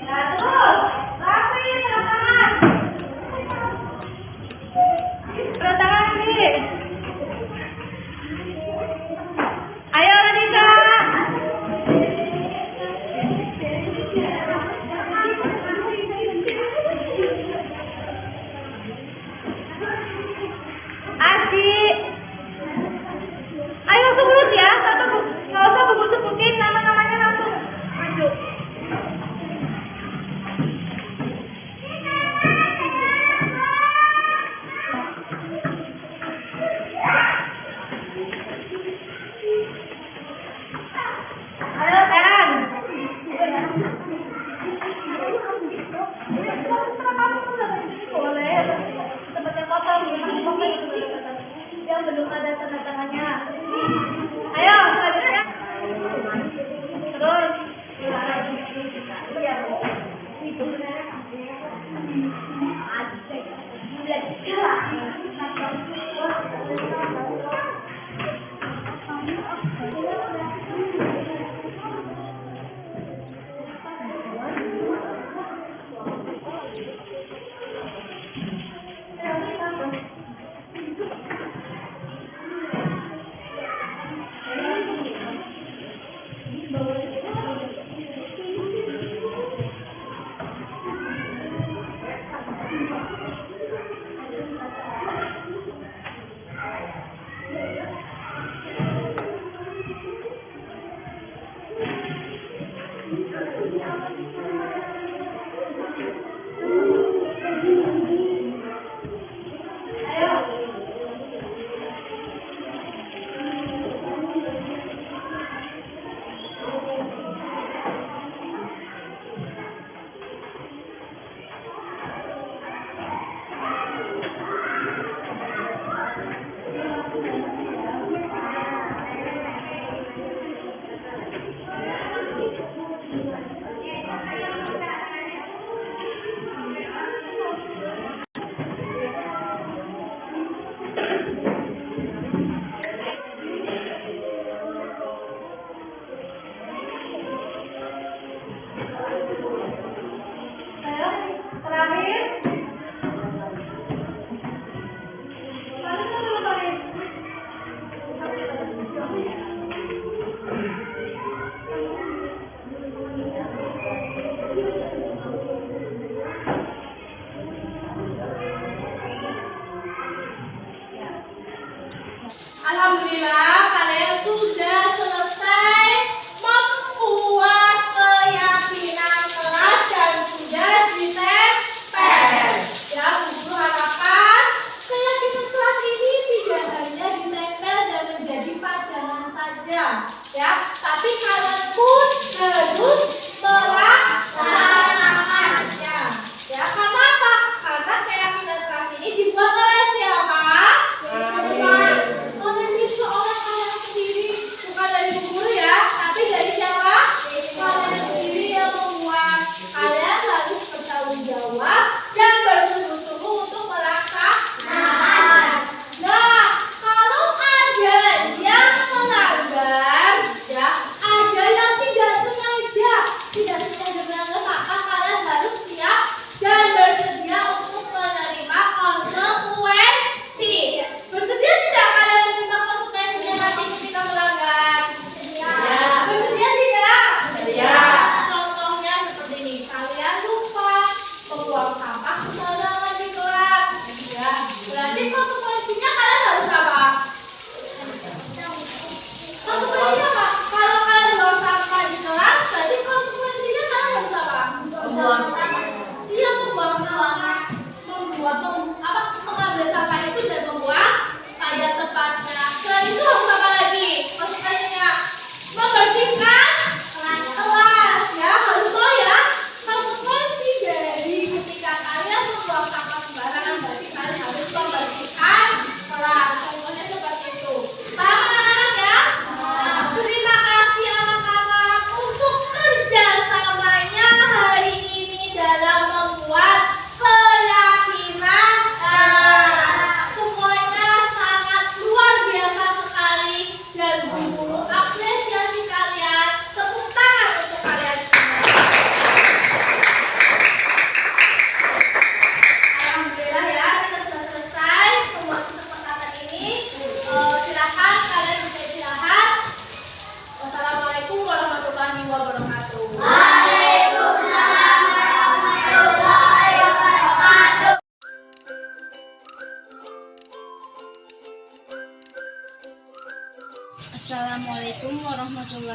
Ya, terus. Kasih tangan. Tangan ini. Ayo Radika. Asyik. Ayo langsung lurus ya, nggak usah sebut-sebutin nama-namanya, langsung maju. Ayo Tan. Boleh. Tempat yang kotor, yang belum ada tanda tangannya. Ayo, selanjutnya. Terus.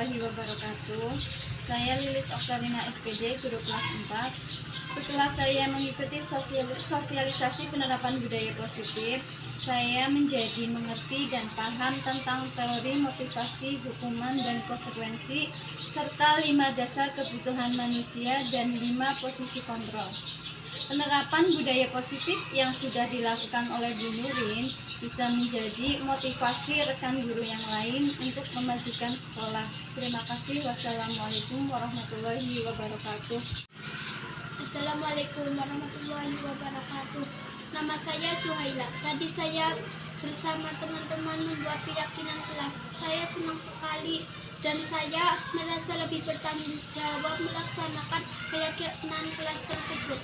warahmatullahi wabarakatuh. Saya Lilis Oktarina SPD, guru kelas 4. Setelah saya mengikuti sosialisasi penerapan budaya positif, saya menjadi mengerti dan paham tentang teori motivasi, hukuman, dan konsekuensi, serta 5 dasar kebutuhan manusia dan 5 posisi kontrol. Penerapan budaya positif yang sudah dilakukan oleh Bu Nurin bisa menjadi motivasi rekan guru yang lain untuk memajukan sekolah. Terima kasih. Wassalamualaikum warahmatullahi wabarakatuh. Assalamualaikum warahmatullahi wabarakatuh. Nama saya Suhaila. Tadi saya bersama teman-teman membuat keyakinan kelas. Saya senang sekali dan saya merasa lebih bertanggung jawab melaksanakan keyakinan kelas tersebut.